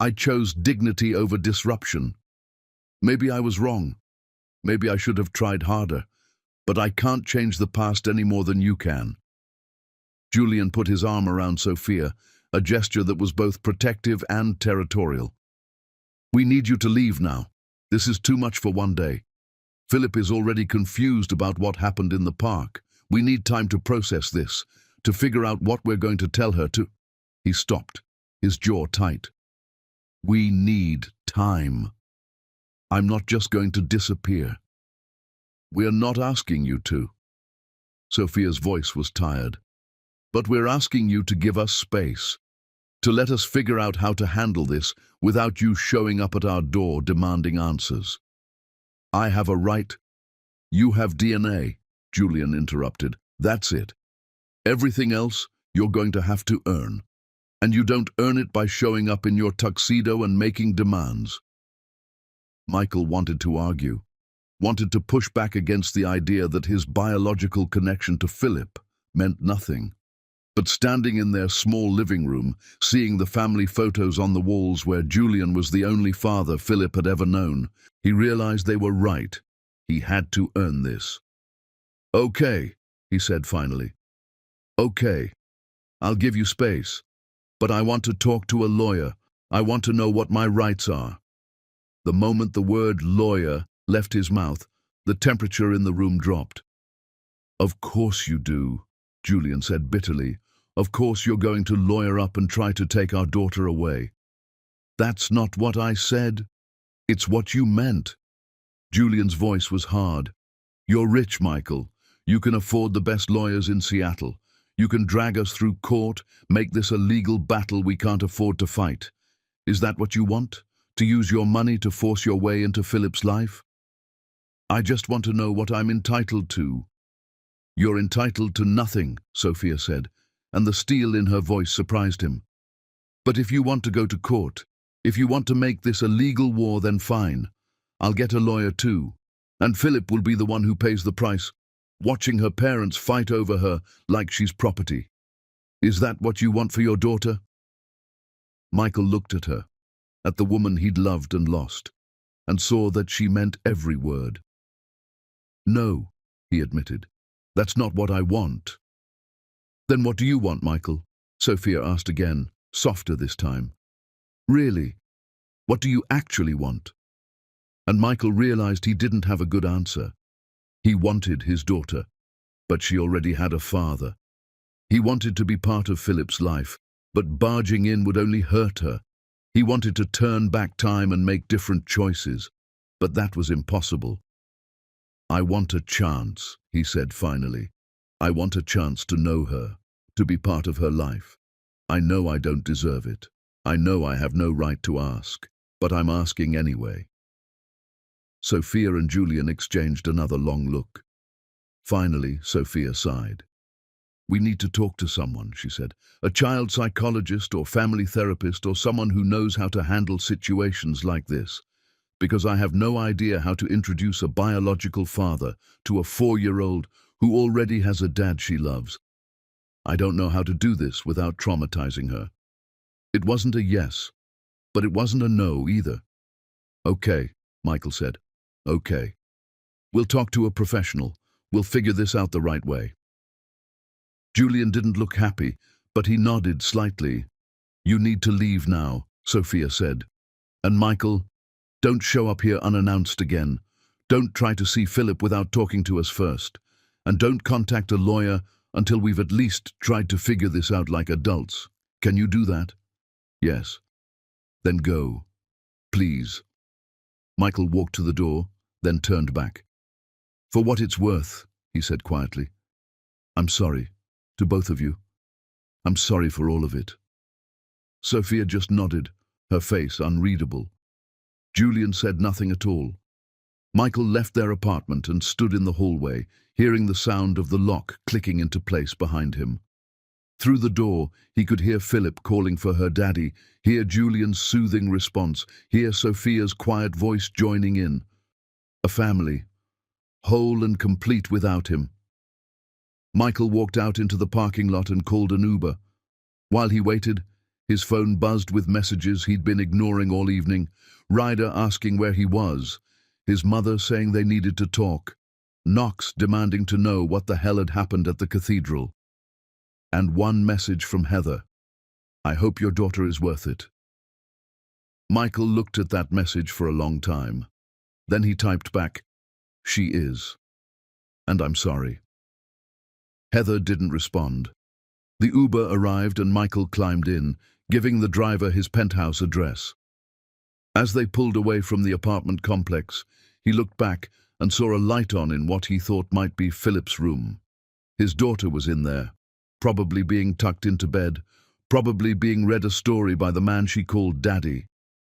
I chose dignity over disruption. Maybe I was wrong. Maybe I should have tried harder. But I can't change the past any more than you can. Julian put his arm around Sophia, a gesture that was both protective and territorial. We need you to leave now. This is too much for one day. Philip is already confused about what happened in the park. We need time to process this, to figure out what we're going to tell her to... He stopped, his jaw tight. We need time. I'm not just going to disappear. We're not asking you to. Sophia's voice was tired. But we're asking you to give us space, to let us figure out how to handle this without you showing up at our door demanding answers. I have a right. You have DNA, Julian interrupted. That's it. Everything else you're going to have to earn. And you don't earn it by showing up in your tuxedo and making demands. Michael wanted to argue, wanted to push back against the idea that his biological connection to Philip meant nothing. But standing in their small living room, seeing the family photos on the walls where Julian was the only father Philip had ever known, he realized they were right. He had to earn this. "Okay," he said finally. "Okay, I'll give you space. But I want to talk to a lawyer. I want to know what my rights are." The moment the word lawyer left his mouth, the temperature in the room dropped. "Of course you do," Julian said bitterly. "Of course you're going to lawyer up and try to take our daughter away." "That's not what I said. It's what you meant." Julian's voice was hard. "You're rich, Michael. You can afford the best lawyers in Seattle. You can drag us through court, make this a legal battle we can't afford to fight. Is that what you want? To use your money to force your way into Philip's life?" "I just want to know what I'm entitled to." "You're entitled to nothing," Sophia said, and the steel in her voice surprised him. "But if you want to go to court, if you want to make this a legal war, then fine. I'll get a lawyer too. And Philip will be the one who pays the price, watching her parents fight over her like she's property. Is that what you want for your daughter?" Michael looked at her, at the woman he'd loved and lost, and saw that she meant every word. "No," he admitted, "that's not what I want." "Then what do you want, Michael?" Sophia asked again, softer this time. "Really, what do you actually want?" And Michael realized he didn't have a good answer. He wanted his daughter, but she already had a father. He wanted to be part of Philip's life, but barging in would only hurt her. He wanted to turn back time and make different choices, but that was impossible. "I want a chance," he said finally. "I want a chance to know her, to be part of her life. I know I don't deserve it. I know I have no right to ask, but I'm asking anyway." Sophia and Julian exchanged another long look. Finally, Sophia sighed. "We need to talk to someone," she said. "A child psychologist or family therapist or someone who knows how to handle situations like this. Because I have no idea how to introduce a biological father to a 4-year-old who already has a dad she loves. I don't know how to do this without traumatizing her." It wasn't a yes, but it wasn't a no either. "Okay," Michael said. "Okay. We'll talk to a professional. We'll figure this out the right way." Julian didn't look happy, but he nodded slightly. "You need to leave now," Sophia said. "And Michael, don't show up here unannounced again. Don't try to see Philip without talking to us first. And don't contact a lawyer until we've at least tried to figure this out like adults. Can you do that?" "Yes." "Then go. Please." Michael walked to the door, then turned back. "For what it's worth," he said quietly, "I'm sorry, to both of you. I'm sorry for all of it." Sophia just nodded, her face unreadable. Julian said nothing at all. Michael left their apartment and stood in the hallway, hearing the sound of the lock clicking into place behind him. Through the door, he could hear Philip calling for her daddy, hear Julian's soothing response, hear Sophia's quiet voice joining in. A family, whole and complete without him. Michael walked out into the parking lot and called an Uber. While he waited, his phone buzzed with messages he'd been ignoring all evening. Ryder asking where he was, his mother saying they needed to talk, Knox demanding to know what the hell had happened at the cathedral. And one message from Heather: "I hope your daughter is worth it." Michael looked at that message for a long time. Then he typed back, "She is. And I'm sorry." Heather didn't respond. The Uber arrived and Michael climbed in, giving the driver his penthouse address. As they pulled away from the apartment complex, he looked back and saw a light on in what he thought might be Philip's room. His daughter was in there, probably being tucked into bed, probably being read a story by the man she called Daddy,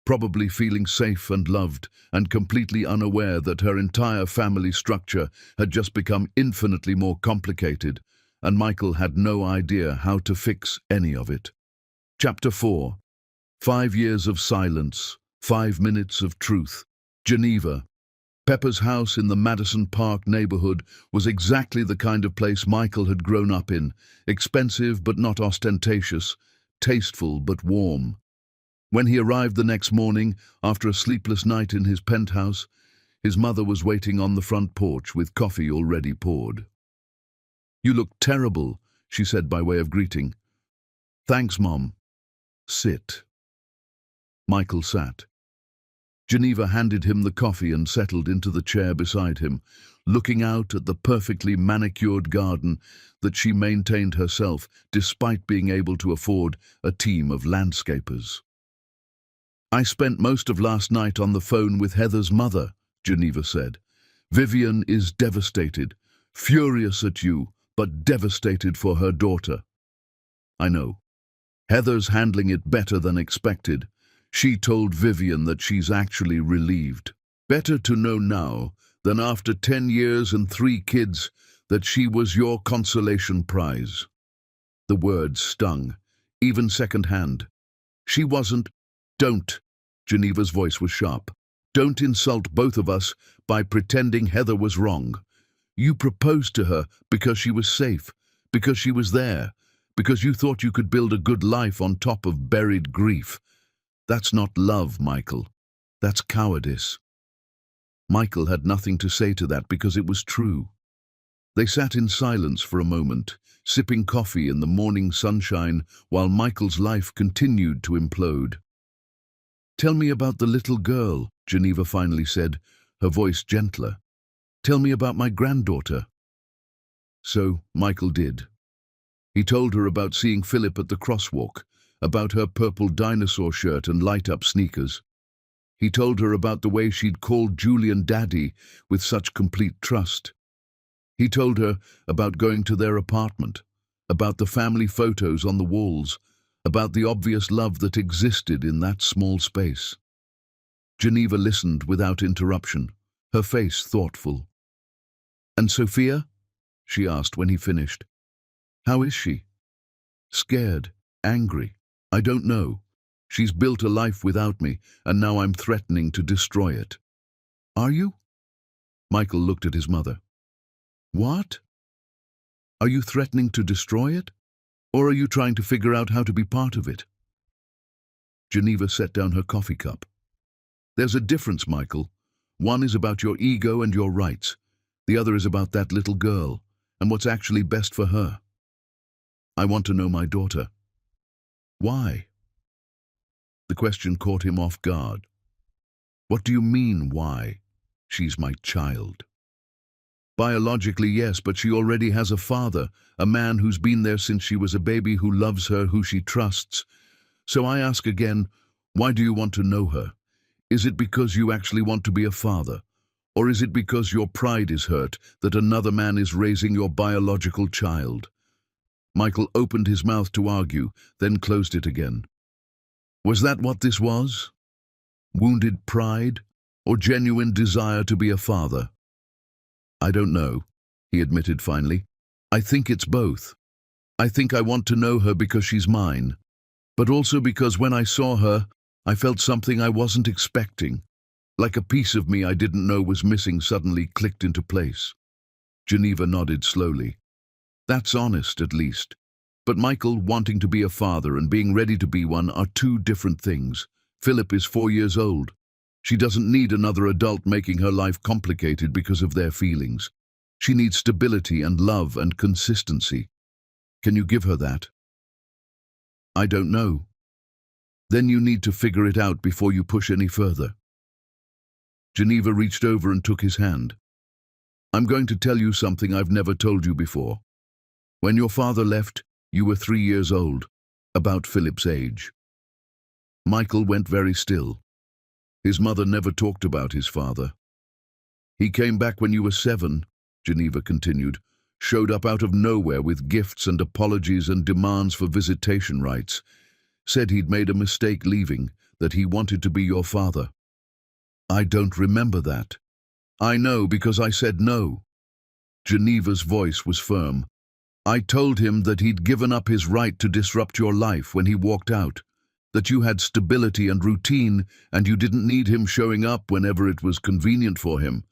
probably feeling safe and loved and completely unaware that her entire family structure had just become infinitely more complicated and Michael had no idea how to fix any of it. Chapter 4. 5 years of silence, 5 minutes of truth. Geneva. Pepper's house in the Madison Park neighborhood was exactly the kind of place Michael had grown up in, expensive but not ostentatious, tasteful but warm. When he arrived the next morning, after a sleepless night in his penthouse, his mother was waiting on the front porch with coffee already poured. "You look terrible," she said by way of greeting. "Thanks, Mom. Sit." Michael sat. Geneva handed him the coffee and settled into the chair beside him, looking out at the perfectly manicured garden that she maintained herself despite being able to afford a team of landscapers. "I spent most of last night on the phone with Heather's mother," Geneva said. "Vivian is devastated, furious at you, but devastated for her daughter." "I know. Heather's handling it better than expected. She told Vivian that she's actually relieved. Better to know now than after 10 years and 3 kids that she was your consolation prize." The words stung, even second-hand. "She wasn't—" "Don't," Geneva's voice was sharp. "Don't insult both of us by pretending Heather was wrong. You proposed to her because she was safe, because she was there, because you thought you could build a good life on top of buried grief. That's not love, Michael. That's cowardice." Michael had nothing to say to that because it was true. They sat in silence for a moment, sipping coffee in the morning sunshine while Michael's life continued to implode. "Tell me about the little girl," Geneva finally said, her voice gentler. "Tell me about my granddaughter." So Michael did. He told her about seeing Philip at the crosswalk, about her purple dinosaur shirt and light-up sneakers. He told her about the way she'd called Julian Daddy with such complete trust. He told her about going to their apartment, about the family photos on the walls, about the obvious love that existed in that small space. Geneva listened without interruption, her face thoughtful. "And Sophia?" she asked when he finished. "How is she?" "Scared, angry. I don't know. She's built a life without me, and now I'm threatening to destroy it." "Are you?" Michael looked at his mother. "What? Are you threatening to destroy it? Or are you trying to figure out how to be part of it?" Geneva set down her coffee cup. "There's a difference, Michael. One is about your ego and your rights. The other is about that little girl, and what's actually best for her. I want to know my daughter." "Why?" The question caught him off guard. "What do you mean, why? She's my child." "Biologically, yes, but she already has a father, a man who's been there since she was a baby, who loves her, who she trusts. So I ask again, why do you want to know her? Is it because you actually want to be a father? Or is it because your pride is hurt that another man is raising your biological child?" Michael opened his mouth to argue, then closed it again. Was that what this was? Wounded pride, or genuine desire to be a father? "I don't know," he admitted finally. "I think it's both. I think I want to know her because she's mine, but also because when I saw her, I felt something I wasn't expecting, like a piece of me I didn't know was missing suddenly clicked into place." Geneva nodded slowly. "That's honest, at least. But Michael, wanting to be a father and being ready to be one are 2 different things. Philip is 4 years old. She doesn't need another adult making her life complicated because of their feelings. She needs stability and love and consistency. Can you give her that?" "I don't know." "Then you need to figure it out before you push any further." Geneva reached over and took his hand. "I'm going to tell you something I've never told you before. When your father left, you were 3 years old, about Philip's age." Michael went very still. His mother never talked about his father. "He came back when you were 7, Geneva continued, "showed up out of nowhere with gifts and apologies and demands for visitation rights. Said he'd made a mistake leaving, that he wanted to be your father." "I don't remember that." "I know because I said no." Geneva's voice was firm. I told him that he'd given up his right to disrupt your life when he walked out, that you had stability and routine and you didn't need him showing up whenever it was convenient for him.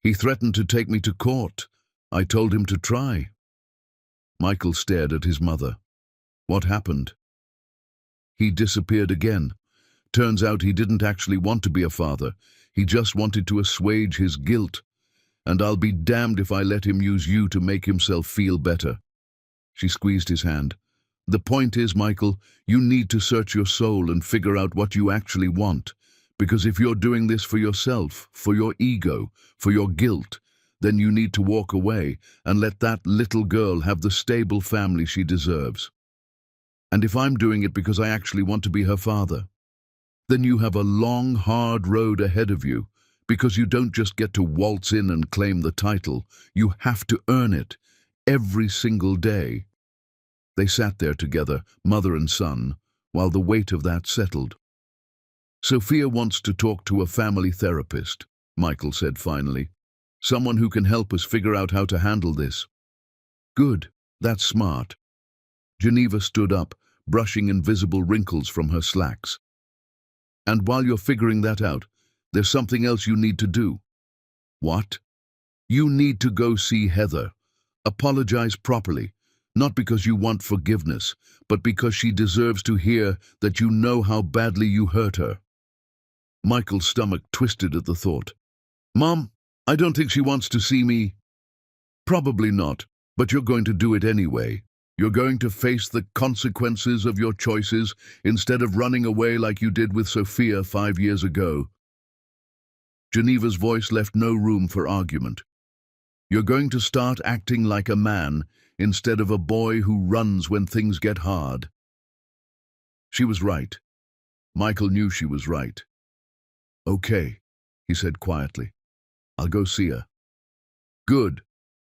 He threatened to take me to court. I told him to try. Michael stared at his mother. What happened? He disappeared again. Turns out he didn't actually want to be a father. He just wanted to assuage his guilt. And I'll be damned if I let him use you to make himself feel better. She squeezed his hand. The point is, Michael, you need to search your soul and figure out what you actually want. Because if you're doing this for yourself, for your ego, for your guilt, then you need to walk away and let that little girl have the stable family she deserves. And if I'm doing it because I actually want to be her father, then you have a long, hard road ahead of you, because you don't just get to waltz in and claim the title. You have to earn it, every single day. They sat there together, mother and son, while the weight of that settled. Sophia wants to talk to a family therapist, Michael said finally. Someone who can help us figure out how to handle this. Good, that's smart. Geneva stood up, brushing invisible wrinkles from her slacks. And while you're figuring that out, there's something else you need to do. What? You need to go see Heather. Apologize properly, not because you want forgiveness, but because she deserves to hear that you know how badly you hurt her. Michael's stomach twisted at the thought. Mom, I don't think she wants to see me. Probably not, but you're going to do it anyway. You're going to face the consequences of your choices instead of running away like you did with Sophia 5 years ago. Geneva's voice left no room for argument. You're going to start acting like a man instead of a boy who runs when things get hard. She was right. Michael knew she was right. Okay, he said quietly. I'll go see her. Good.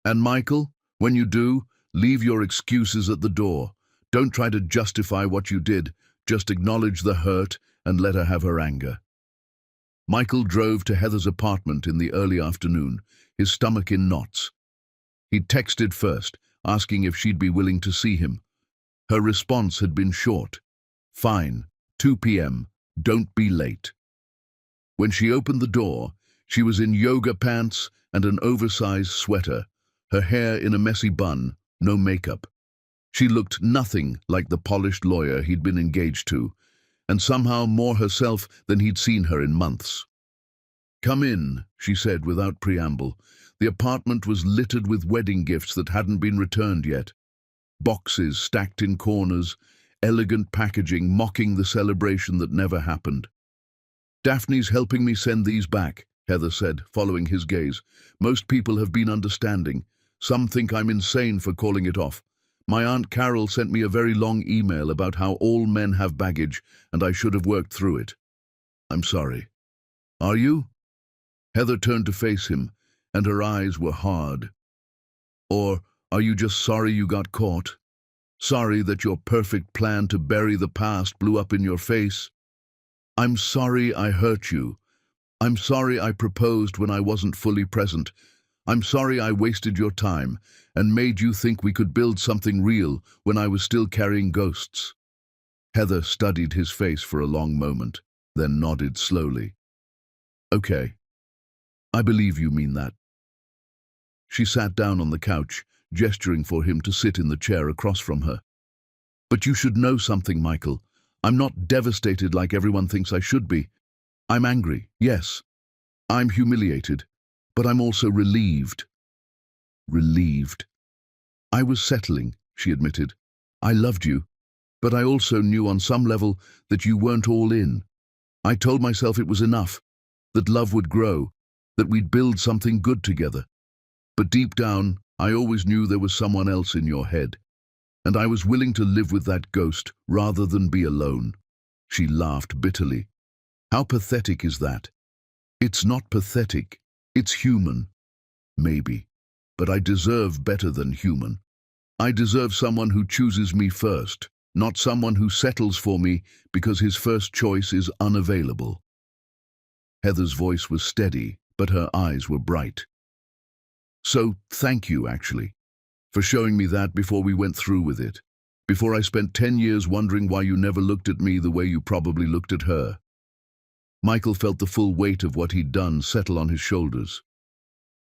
And Michael, when you do, leave your excuses at the door. Don't try to justify what you did. Just acknowledge the hurt and let her have her anger. Michael drove to Heather's apartment in the early afternoon, his stomach in knots. He'd texted first, asking if she'd be willing to see him. Her response had been short. Fine, 2 p.m., don't be late. When she opened the door, she was in yoga pants and an oversized sweater, her hair in a messy bun, no makeup. She looked nothing like the polished lawyer he'd been engaged to, and somehow more herself than he'd seen her in months. Come in, she said without preamble. The apartment was littered with wedding gifts that hadn't been returned yet. Boxes stacked in corners, elegant packaging mocking the celebration that never happened. Daphne's helping me send these back, Heather said, following his gaze. Most people have been understanding. Some think I'm insane for calling it off. My Aunt Carol sent me a very long email about how all men have baggage, and I should have worked through it. I'm sorry. Are you? Heather turned to face him, and her eyes were hard. Or are you just sorry you got caught? Sorry that your perfect plan to bury the past blew up in your face? I'm sorry I hurt you. I'm sorry I proposed when I wasn't fully present. I'm sorry I wasted your time and made you think we could build something real when I was still carrying ghosts. Heather studied his face for a long moment, then nodded slowly. Okay. I believe you mean that. She sat down on the couch, gesturing for him to sit in the chair across from her. But you should know something, Michael. I'm not devastated like everyone thinks I should be. I'm angry, yes. I'm humiliated, but I'm also relieved. Relieved. I was settling, she admitted. I loved you, but I also knew on some level that you weren't all in. I told myself it was enough, that love would grow, that we'd build something good together. But deep down, I always knew there was someone else in your head, and I was willing to live with that ghost rather than be alone. She laughed bitterly. How pathetic is that? It's not pathetic. It's human. Maybe. But I deserve better than human. I deserve someone who chooses me first, not someone who settles for me because his first choice is unavailable. Heather's voice was steady, but her eyes were bright. So, thank you, actually. for showing me that before we went through with it. Before I spent 10 years wondering why you never looked at me the way you probably looked at her." Michael felt the full weight of what he'd done settle on his shoulders.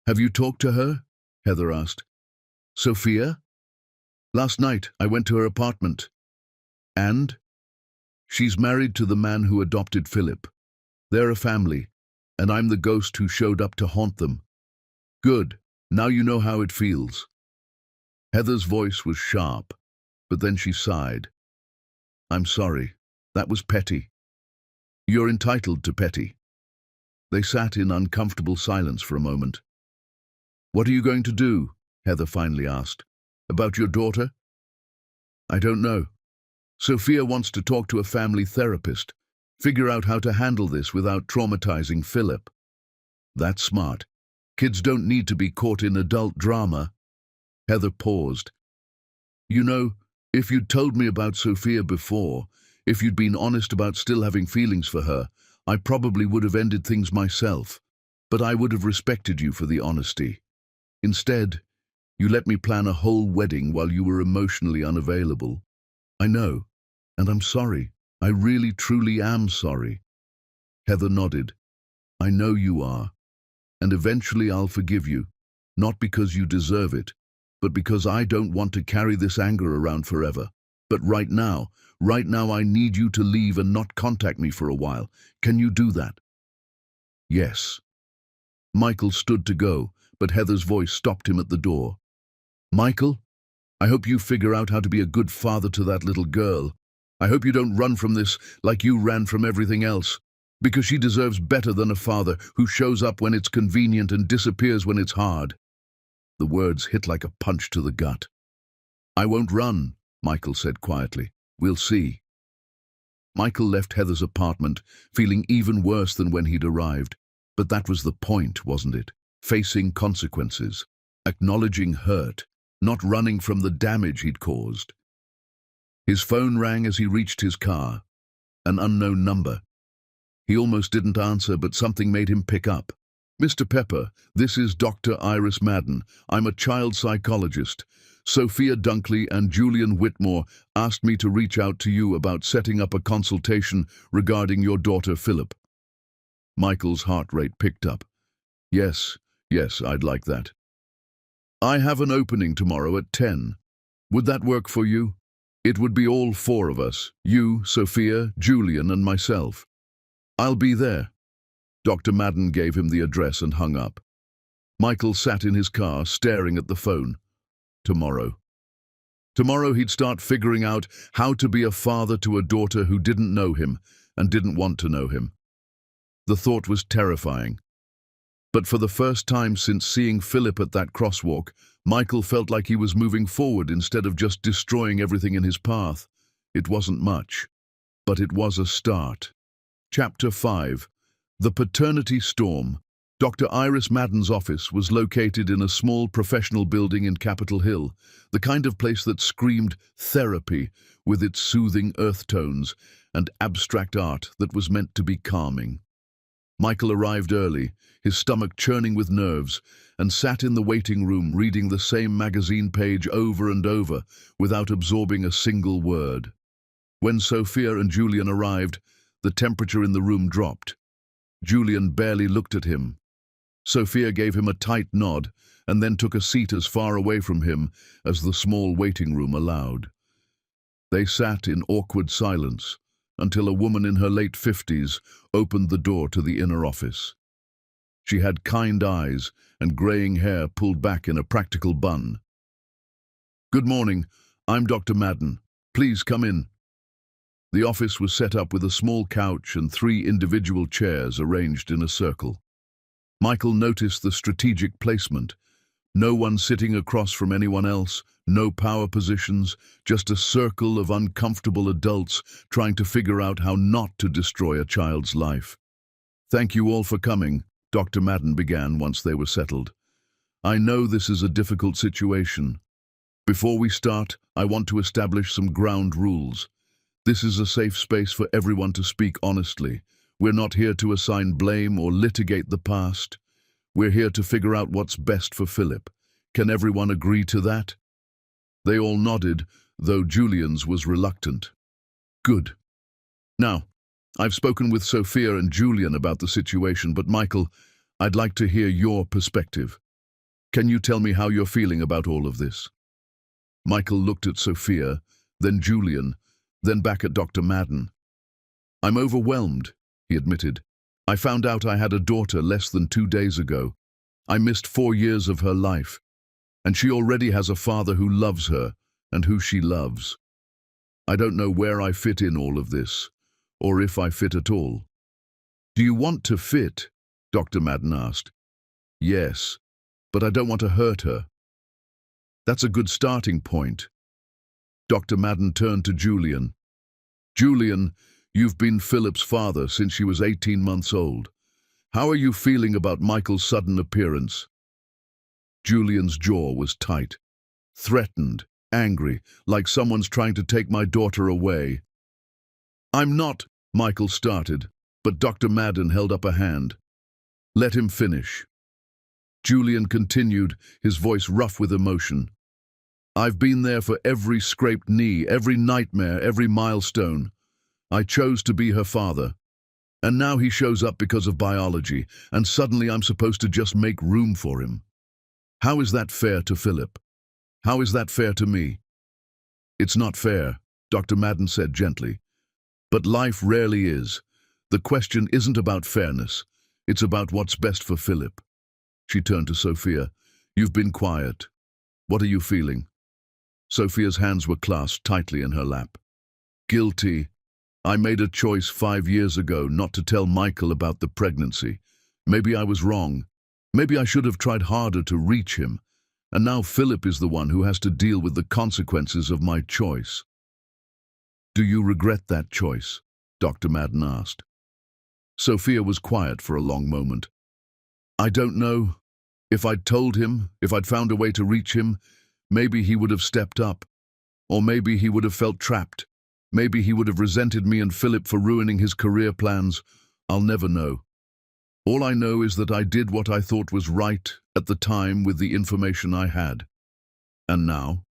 "Have you talked to her?" Heather asked. "Sophia? Last night I went to her apartment. And? She's married to the man who adopted Philip. They're a family, and I'm the ghost who showed up to haunt them." "Good. Now you know how it feels." Heather's voice was sharp, but then she sighed. "I'm sorry. That was petty." "You're entitled to petty." They sat in uncomfortable silence for a moment. "What are you going to do?" Heather finally asked. "About your daughter?" "I don't know. Sophia wants to talk to a family therapist, figure out how to handle this without traumatizing Philip." "That's smart. Kids don't need to be caught in adult drama." Heather paused. "You know, if you'd told me about Sophia before, if you'd been honest about still having feelings for her, I probably would have ended things myself, but I would have respected you for the honesty. Instead, you let me plan a whole wedding while you were emotionally unavailable. I know, and I'm sorry. I really, truly am sorry." Heather nodded. "I know you are, and eventually I'll forgive you, not because you deserve it, but because I don't want to carry this anger around forever. But right now I need you to leave and not contact me for a while. Can you do that?" "Yes." Michael stood to go, but Heather's voice stopped him at the door. "Michael, I hope you figure out how to be a good father to that little girl. I hope you don't run from this like you ran from everything else, because she deserves better than a father who shows up when it's convenient and disappears when it's hard." The words hit like a punch to the gut. "I won't run," Michael said quietly. "We'll see." Michael left Heather's apartment, feeling even worse than when he'd arrived. But that was the point, wasn't it? Facing consequences, acknowledging hurt, not running from the damage he'd caused. His phone rang as he reached his car. An unknown number. He almost didn't answer, but something made him pick up. "Mr. Pepper, this is Dr. Iris Madden. I'm a child psychologist. Sophia Dunkley and Julian Whitmore asked me to reach out to you about setting up a consultation regarding your daughter Philip." Michael's heart rate picked up. Yes, I'd like that. "I have an opening tomorrow at 10. Would that work for you? It would be all four of us, you, Sophia, Julian, and myself." "I'll be there." Dr. Madden gave him the address and hung up. Michael sat in his car, staring at the phone. Tomorrow. Tomorrow he'd start figuring out how to be a father to a daughter who didn't know him and didn't want to know him. The thought was terrifying. But for the first time since seeing Philip at that crosswalk, Michael felt like he was moving forward instead of just destroying everything in his path. It wasn't much, but it was a start. Chapter 5. The Paternity Storm. Dr. Iris Madden's office was located in a small professional building in Capitol Hill, the kind of place that screamed therapy with its soothing earth tones and abstract art that was meant to be calming. Michael arrived early, his stomach churning with nerves, and sat in the waiting room reading the same magazine page over and over without absorbing a single word. When Sophia and Julian arrived, the temperature in the room dropped. Julian barely looked at him. Sophia gave him a tight nod and then took a seat as far away from him as the small waiting room allowed. They sat in awkward silence until a woman in her late 50s opened the door to the inner office. She had kind eyes and graying hair pulled back in a practical bun. "Good morning, I'm Dr. Madden. Please come in." The office was set up with a small couch and 3 individual chairs arranged in a circle. Michael noticed the strategic placement. No one sitting across from anyone else, no power positions, just a circle of uncomfortable adults trying to figure out how not to destroy a child's life. "Thank you all for coming," Dr. Madden began once they were settled. "I know this is a difficult situation. Before we start, I want to establish some ground rules. This is a safe space for everyone to speak honestly. We're not here to assign blame or litigate the past. We're here to figure out what's best for Philip. Can everyone agree to that?" They all nodded, though Julian's was reluctant. Good. Now, I've spoken with Sophia and Julian about the situation, but Michael, I'd like to hear your perspective. Can you tell me how you're feeling about all of this? Michael looked at Sophia, then Julian, then back at Dr. Madden. I'm overwhelmed, he admitted. I found out I had a daughter less than 2 days ago. I missed 4 years of her life, and she already has a father who loves her and who she loves. I don't know where I fit in all of this, or if I fit at all. Do you want to fit? Dr. Madden asked. Yes, but I don't want to hurt her. That's a good starting point. Dr. Madden turned to Julian. Julian, you've been Philip's father since she was 18 months old. How are you feeling about Michael's sudden appearance? Julian's jaw was tight, threatened, angry, like someone's trying to take my daughter away. I'm not, Michael started, but Dr. Madden held up a hand. Let him finish. Julian continued, his voice rough with emotion. I've been there for every scraped knee, every nightmare, every milestone. I chose to be her father. And now he shows up because of biology, and suddenly I'm supposed to just make room for him. How is that fair to Philip? How is that fair to me? It's not fair, Dr. Madden said gently. But life rarely is. The question isn't about fairness. It's about what's best for Philip. She turned to Sophia. You've been quiet. What are you feeling? Sophia's hands were clasped tightly in her lap. Guilty. I made a choice 5 years ago not to tell Michael about the pregnancy. Maybe I was wrong. Maybe I should have tried harder to reach him. And now Philip is the one who has to deal with the consequences of my choice. Do you regret that choice? Dr. Madden asked. Sophia was quiet for a long moment. I don't know. If I'd told him, if I'd found a way to reach him, maybe he would have stepped up. Or maybe he would have felt trapped. Maybe he would have resented me and Philip for ruining his career plans. I'll never know. All I know is that I did what I thought was right at the time with the information I had. And now?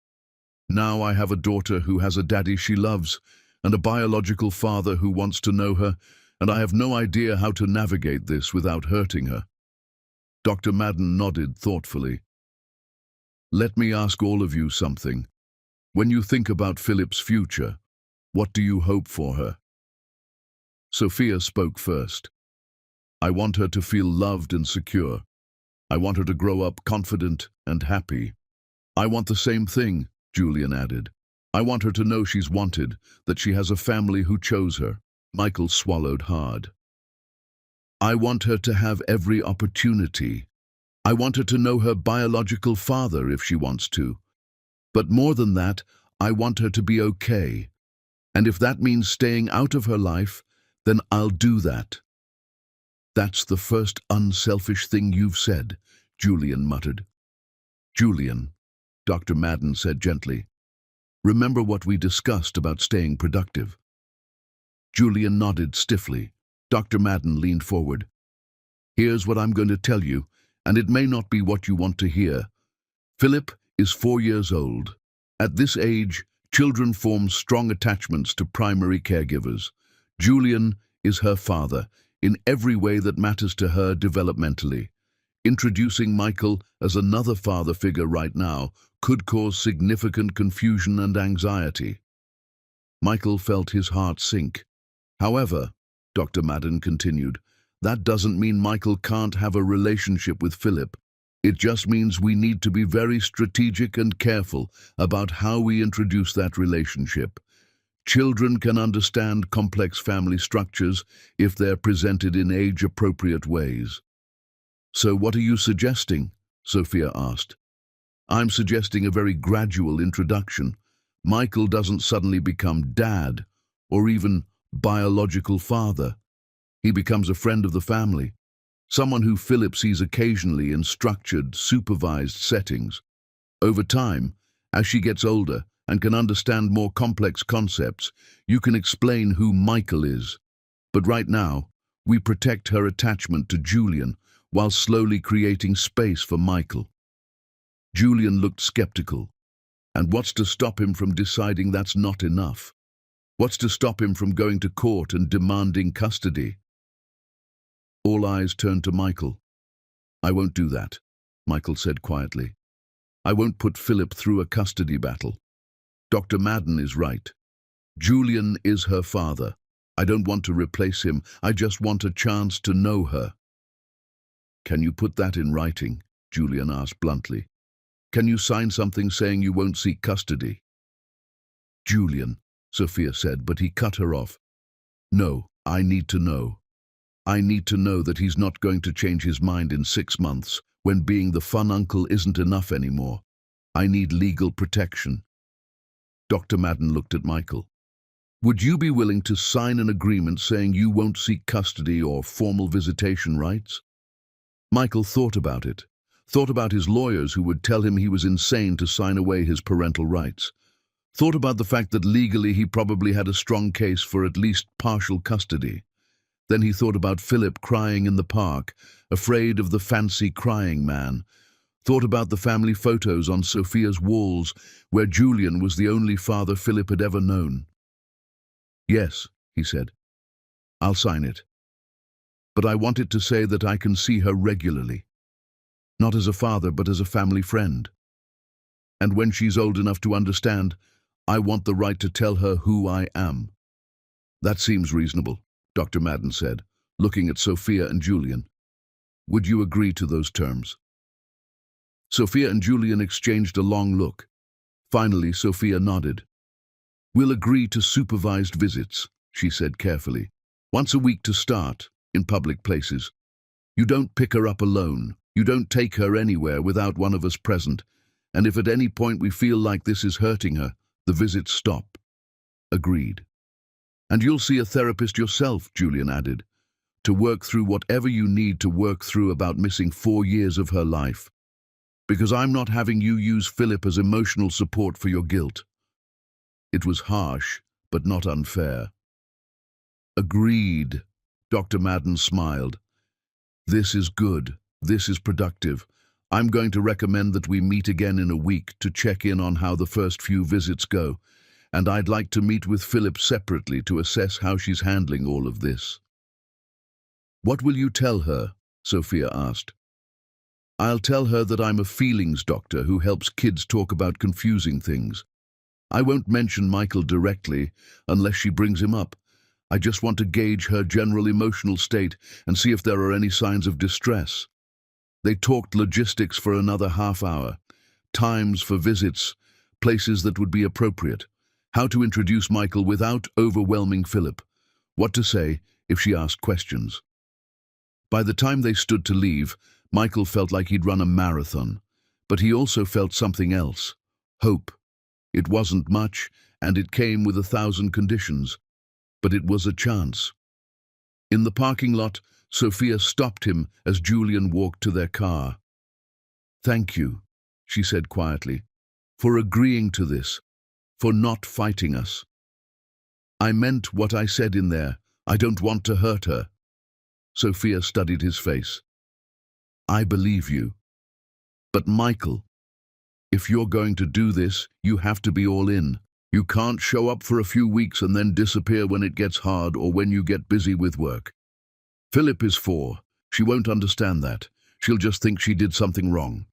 Now I have a daughter who has a daddy she loves and a biological father who wants to know her, and I have no idea how to navigate this without hurting her. Dr. Madden nodded thoughtfully. Let me ask all of you something. When you think about Philip's future, what do you hope for her? Sophia spoke first. I want her to feel loved and secure. I want her to grow up confident and happy. I want the same thing, Julian added. I want her to know she's wanted, that she has a family who chose her. Michael swallowed hard. I want her to have every opportunity. I want her to know her biological father if she wants to. But more than that, I want her to be okay. And if that means staying out of her life, then I'll do that. That's the first unselfish thing you've said, Julian muttered. Julian, Dr. Madden said gently, remember what we discussed about staying productive. Julian nodded stiffly. Dr. Madden leaned forward. Here's what I'm going to tell you, and it may not be what you want to hear. Philip is 4 years old. At this age, children form strong attachments to primary caregivers. Julian is her father in every way that matters to her developmentally. Introducing Michael as another father figure right now could cause significant confusion and anxiety. Michael felt his heart sink. However, Dr. Madden continued, that doesn't mean Michael can't have a relationship with Philip. It just means we need to be very strategic and careful about how we introduce that relationship. Children can understand complex family structures if they're presented in age-appropriate ways. So what are you suggesting? Sophia asked. I'm suggesting a very gradual introduction. Michael doesn't suddenly become dad or even biological father. He becomes a friend of the family, someone who Philip sees occasionally in structured, supervised settings. Over time, as she gets older and can understand more complex concepts, you can explain who Michael is. But right now, we protect her attachment to Julian while slowly creating space for Michael. Julian looked skeptical. And what's to stop him from deciding that's not enough? What's to stop him from going to court and demanding custody? All eyes turned to Michael. "I won't do that," Michael said quietly. "I won't put Philip through a custody battle. Dr. Madden is right. Julian is her father. I don't want to replace him. I just want a chance to know her." "Can you put that in writing?" Julian asked bluntly. "Can you sign something saying you won't seek custody?" "Julian," Sophia said, but he cut her off. "No, I need to know. I need to know that he's not going to change his mind in 6 months, when being the fun uncle isn't enough anymore. I need legal protection." Dr. Madden looked at Michael. "Would you be willing to sign an agreement saying you won't seek custody or formal visitation rights?" Michael thought about it, thought about his lawyers who would tell him he was insane to sign away his parental rights, thought about the fact that legally he probably had a strong case for at least partial custody. Then he thought about Philip crying in the park, afraid of the fancy crying man, thought about the family photos on Sophia's walls where Julian was the only father Philip had ever known. "Yes," he said, "I'll sign it. But I want it to say that I can see her regularly. Not as a father, but as a family friend. And when she's old enough to understand, I want the right to tell her who I am." "That seems reasonable," Dr. Madden said, looking at Sophia and Julian. "Would you agree to those terms?" Sophia and Julian exchanged a long look. Finally, Sophia nodded. "We'll agree to supervised visits," she said carefully. "Once a week to start, in public places. You don't pick her up alone. You don't take her anywhere without one of us present. And if at any point we feel like this is hurting her, the visits stop." "Agreed." "And you'll see a therapist yourself," Julian added, "to work through whatever you need to work through about missing 4 years of her life. Because I'm not having you use Philip as emotional support for your guilt." It was harsh, but not unfair. "Agreed," Dr. Madden smiled. "This is good. This is productive. I'm going to recommend that we meet again in a week to check in on how the first few visits go, and I'd like to meet with Philip separately to assess how she's handling all of this." "What will you tell her?" Sophia asked. "I'll tell her that I'm a feelings doctor who helps kids talk about confusing things. I won't mention Michael directly unless she brings him up. I just want to gauge her general emotional state and see if there are any signs of distress." They talked logistics for another half hour, times for visits, places that would be appropriate, how to introduce Michael without overwhelming Philip, what to say if she asked questions. By the time they stood to leave, Michael felt like he'd run a marathon, but he also felt something else: hope. It wasn't much, and it came with 1,000 conditions, but it was a chance. In the parking lot, Sophia stopped him as Julian walked to their car. "Thank you," she said quietly, "for agreeing to this, for not fighting us. I meant what I said in there. I don't want to hurt her." Sophia studied his face. "I believe you. But Michael, if you're going to do this, you have to be all in. You can't show up for a few weeks and then disappear when it gets hard or when you get busy with work. Philip is 4. She won't understand that. She'll just think she did something wrong.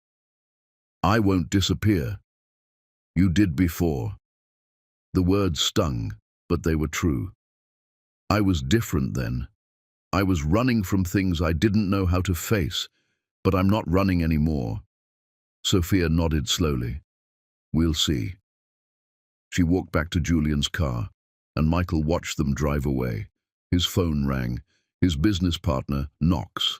I won't disappear. You did before." The words stung, but they were true. "I was different then. I was running from things I didn't know how to face, but I'm not running anymore." Sophia nodded slowly. "We'll see." She walked back to Julian's car, and Michael watched them drive away. His phone rang. His business partner, Knox.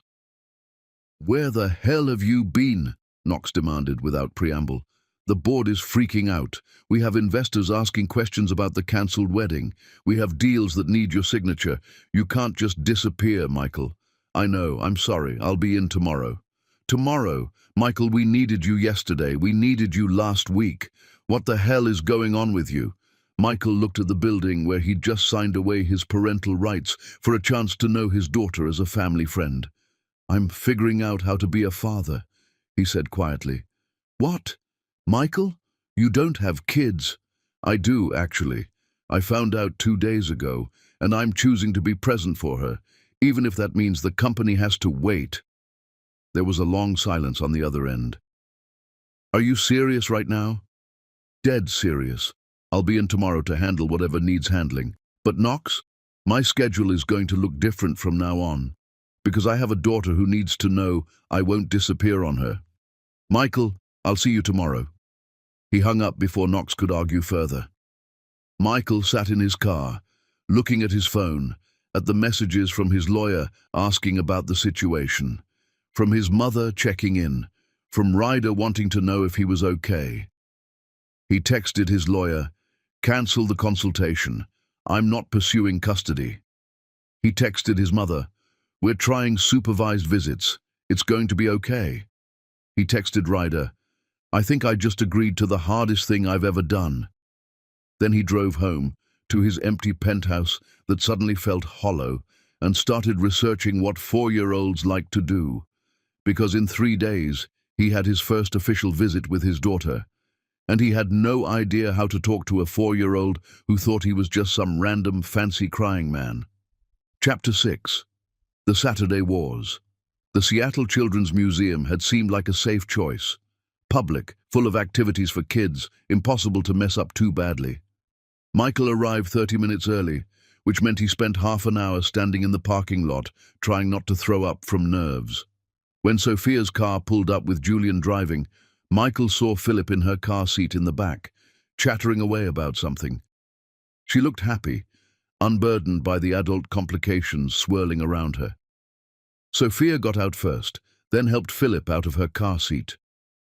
"Where the hell have you been?" Knox demanded without preamble. "The board is freaking out. We have investors asking questions about the cancelled wedding. We have deals that need your signature. You can't just disappear, Michael." "I know, I'm sorry. I'll be in tomorrow." "Tomorrow? Michael, we needed you yesterday. We needed you last week. What the hell is going on with you?" Michael looked at the building where he'd just signed away his parental rights for a chance to know his daughter as a family friend. "I'm figuring out how to be a father," he said quietly. "What? Michael? You don't have kids? I do, actually. I found out 2 days ago, and I'm choosing to be present for her, even if that means the company has to wait. There was a long silence on the other end. Are you serious right now? Dead serious. I'll be in tomorrow to handle whatever needs handling. But Knox, my schedule is going to look different from now on, because I have a daughter who needs to know I won't disappear on her. Michael, I'll see you tomorrow. He hung up before Knox could argue further. Michael sat in his car, looking at his phone, at the messages from his lawyer asking about the situation, from his mother checking in, from Ryder wanting to know if he was okay. He texted his lawyer, "Cancel the consultation. I'm not pursuing custody." He texted his mother, "We're trying supervised visits. It's going to be okay." He texted Ryder, "I think I just agreed to the hardest thing I've ever done." Then he drove home to his empty penthouse that suddenly felt hollow and started researching what 4-year-olds like to do, because in 3 days he had his first official visit with his daughter, and he had no idea how to talk to a 4-year-old who thought he was just some random fancy crying man. Chapter 6. The Saturday Wars. The Seattle Children's Museum had seemed like a safe choice. Public, full of activities for kids, impossible to mess up too badly. Michael arrived 30 minutes early, which meant he spent half an hour standing in the parking lot, trying not to throw up from nerves. When Sophia's car pulled up with Julian driving, Michael saw Philip in her car seat in the back, chattering away about something. She looked happy, unburdened by the adult complications swirling around her. Sophia got out first, then helped Philip out of her car seat.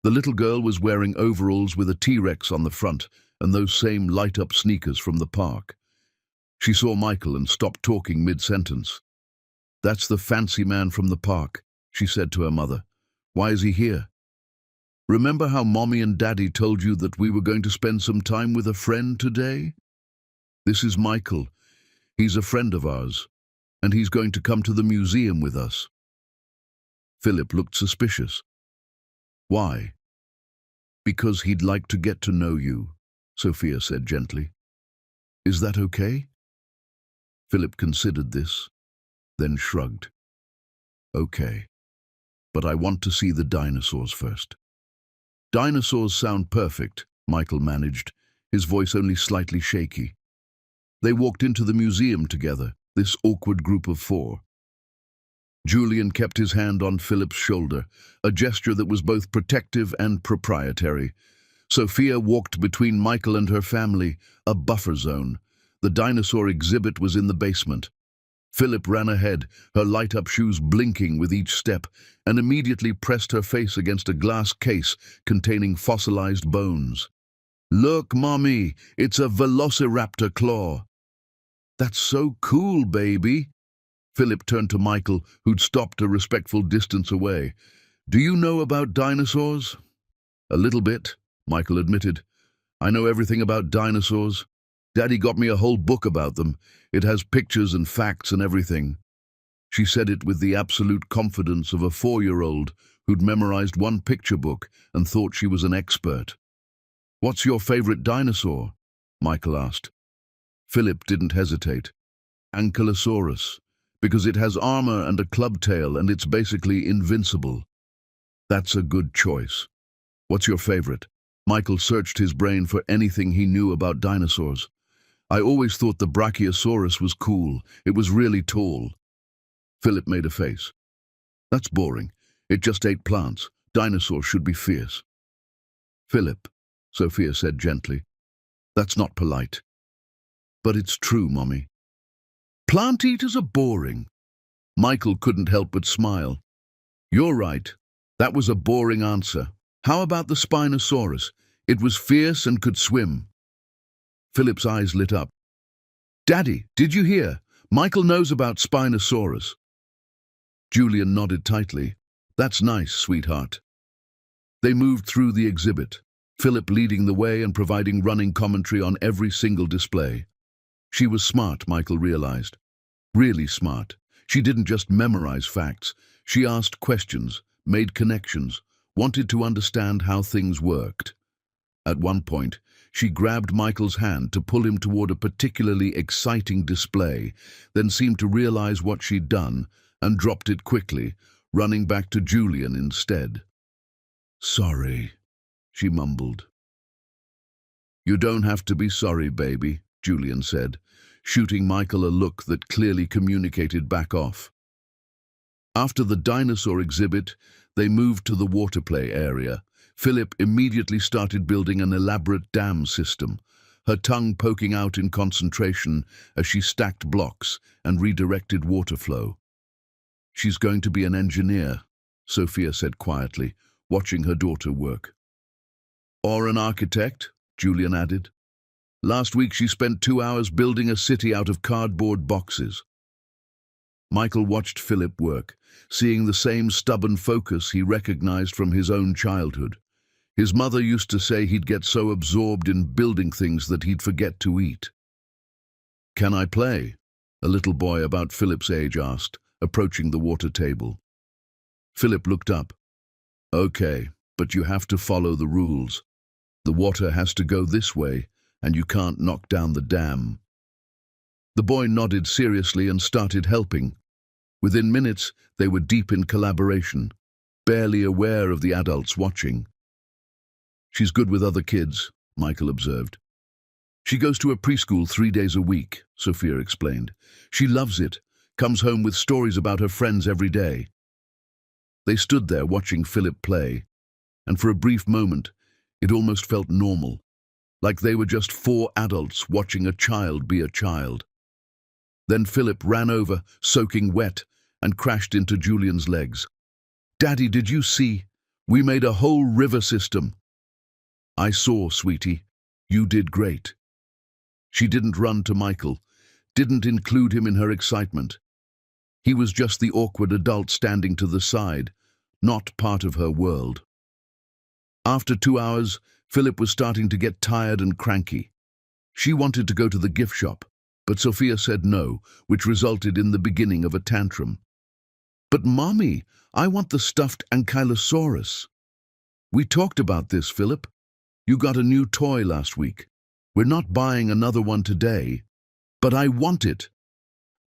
The little girl was wearing overalls with a T-Rex on the front and those same light-up sneakers from the park. She saw Michael and stopped talking mid-sentence. "That's the fancy man from the park," she said to her mother. "Why is he here?" "Remember how Mommy and Daddy told you that we were going to spend some time with a friend today? This is Michael. He's a friend of ours, and he's going to come to the museum with us." Philip looked suspicious. "Why?" "Because he'd like to get to know you," Sophia said gently. "Is that okay?" Philip considered this, then shrugged. "Okay, but I want to see the dinosaurs first." "Dinosaurs sound perfect," Michael managed, his voice only slightly shaky. They walked into the museum together, this awkward group of 4. Julian kept his hand on Philip's shoulder, a gesture that was both protective and proprietary. Sophia walked between Michael and her family, a buffer zone. The dinosaur exhibit was in the basement. Philip ran ahead, her light-up shoes blinking with each step, and immediately pressed her face against a glass case containing fossilized bones. "Look, Mommy, it's a velociraptor claw." "That's so cool, baby." Philip turned to Michael, who'd stopped a respectful distance away. "Do you know about dinosaurs?" "A little bit," Michael admitted. "I know everything about dinosaurs. Daddy got me a whole book about them. It has pictures and facts and everything." She said it with the absolute confidence of a 4-year-old who'd memorized one picture book and thought she was an expert. "What's your favorite dinosaur?" Michael asked. Philip didn't hesitate. "Ankylosaurus, because it has armor and a club tail and it's basically invincible." "That's a good choice. What's your favorite?" Michael searched his brain for anything he knew about dinosaurs. "I always thought the Brachiosaurus was cool. It was really tall." Philip made a face. "That's boring. It just ate plants. Dinosaurs should be fierce." "Philip," Sophia said gently, "that's not polite." "But it's true, Mommy." "Plant eaters are boring." Michael couldn't help but smile. "You're right. That was a boring answer. How about the Spinosaurus? It was fierce and could swim." Philip's eyes lit up. "Daddy, did you hear? Michael knows about Spinosaurus." Julian nodded tightly. "That's nice, sweetheart." They moved through the exhibit, Philip leading the way and providing running commentary on every single display. She was smart, Michael realized. Really smart. She didn't just memorize facts. She asked questions, made connections, wanted to understand how things worked. At one point, she grabbed Michael's hand to pull him toward a particularly exciting display, then seemed to realize what she'd done and dropped it quickly, running back to Julian instead. "Sorry," she mumbled. "You don't have to be sorry, baby," Julian said, shooting Michael a look that clearly communicated back off. After the dinosaur exhibit, they moved to the water play area. Philip immediately started building an elaborate dam system, her tongue poking out in concentration as she stacked blocks and redirected water flow. "She's going to be an engineer," Sophia said quietly, watching her daughter work. "Or an architect," Julian added. "Last week she spent 2 hours building a city out of cardboard boxes." Michael watched Philip work, seeing the same stubborn focus he recognized from his own childhood. His mother used to say he'd get so absorbed in building things that he'd forget to eat. "Can I play?" a little boy about Philip's age asked, approaching the water table. Philip looked up. "Okay, but you have to follow the rules. The water has to go this way, and you can't knock down the dam." The boy nodded seriously and started helping. Within minutes, they were deep in collaboration, barely aware of the adults watching. "She's good with other kids," Michael observed. "She goes to a preschool 3 days a week," Sophia explained. "She loves it, comes home with stories about her friends every day." They stood there watching Philip play, and for a brief moment, it almost felt normal, like they were just 4 adults watching a child be a child. Then Philip ran over, soaking wet, and crashed into Julian's legs. "Daddy, did you see? We made a whole river system." "I saw, sweetie. You did great." She didn't run to Michael, didn't include him in her excitement. He was just the awkward adult standing to the side, not part of her world. After 2 hours, Philip was starting to get tired and cranky. She wanted to go to the gift shop, but Sophia said no, which resulted in the beginning of a tantrum. "But Mommy, I want the stuffed ankylosaurus." "We talked about this, Philip. You got a new toy last week. We're not buying another one today." "But I want it."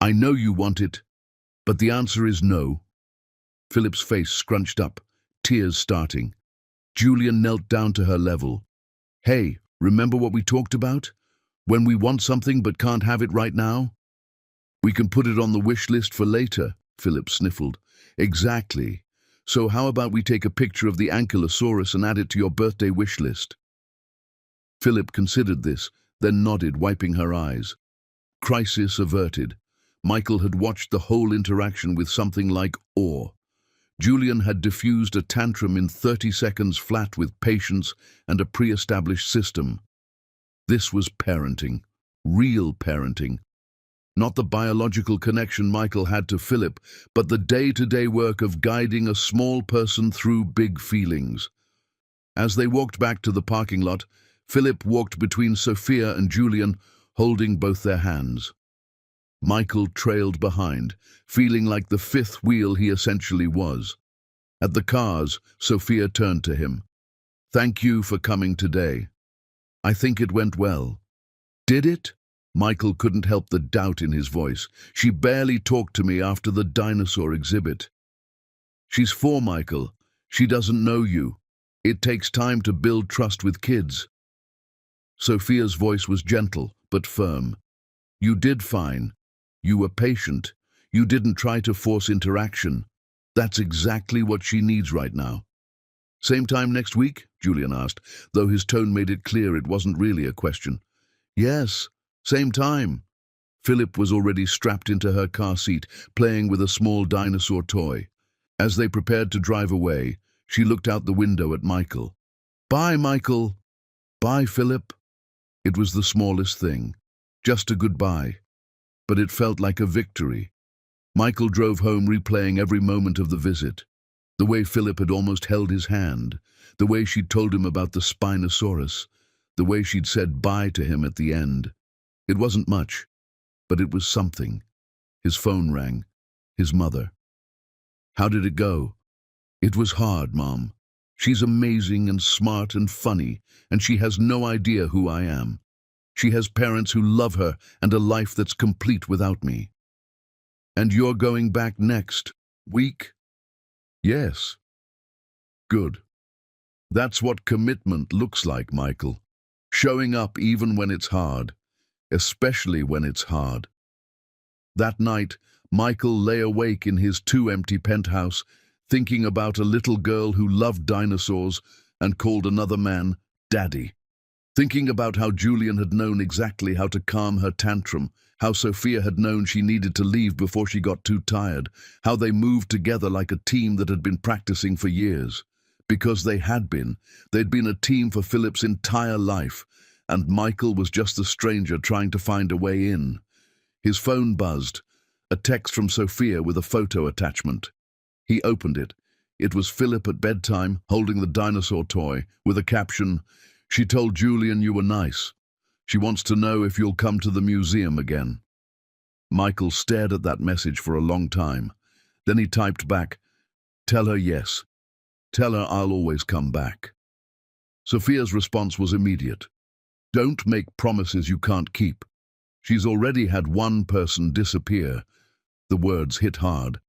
"I know you want it, but the answer is no." Philip's face scrunched up, tears starting. Julian knelt down to her level. "Hey, remember what we talked about? When we want something but can't have it right now?" "We can put it on the wish list for later," Philip sniffled. "Exactly. So how about we take a picture of the ankylosaurus and add it to your birthday wish list?" Philip considered this, then nodded, wiping her eyes. Crisis averted. Michael had watched the whole interaction with something like awe. Julian had diffused a tantrum in 30 seconds flat with patience and a pre-established system. This was parenting, real parenting. Not the biological connection Michael had to Philip, but the day-to-day work of guiding a small person through big feelings. As they walked back to the parking lot, Philip walked between Sophia and Julian, holding both their hands. Michael trailed behind, feeling like the fifth wheel he essentially was. At the cars, Sophia turned to him. "Thank you for coming today. I think it went well." "Did it?" Michael couldn't help the doubt in his voice. "She barely talked to me after the dinosaur exhibit." "She's 4, Michael. She doesn't know you. It takes time to build trust with kids." Sophia's voice was gentle, but firm. "You did fine. You were patient. You didn't try to force interaction. That's exactly what she needs right now." "Same time next week?" Julian asked, though his tone made it clear it wasn't really a question. "Yes, same time." Philip was already strapped into her car seat, playing with a small dinosaur toy. As they prepared to drive away, she looked out the window at Michael. "Bye, Michael." "Bye, Philip." It was the smallest thing, just a goodbye, but it felt like a victory. Michael drove home replaying every moment of the visit. The way Philip had almost held his hand, the way she'd told him about the Spinosaurus, the way she'd said bye to him at the end. It wasn't much, but it was something. His phone rang. His mother. "How did it go?" "It was hard, Mom. She's amazing and smart and funny, and she has no idea who I am. She has parents who love her and a life that's complete without me. And you're going back next week? Yes. Good. That's what commitment looks like, Michael. Showing up even when it's hard, especially when it's hard. That night, Michael lay awake in his too-empty penthouse, thinking about a little girl who loved dinosaurs and called another man Daddy. Thinking about how Julian had known exactly how to calm her tantrum, how Sophia had known she needed to leave before she got too tired, how they moved together like a team that had been practicing for years. Because they had been. They'd been a team for Philip's entire life, and Michael was just a stranger trying to find a way in. His phone buzzed, a text from Sophia with a photo attachment. He opened it. It was Philip at bedtime, holding the dinosaur toy, with a caption, "She told Julian you were nice. She wants to know if you'll come to the museum again." Michael stared at that message for a long time. Then he typed back, "Tell her yes. Tell her I'll always come back." Sophia's response was immediate. "Don't make promises you can't keep." She's already had one person disappear. The words hit hard,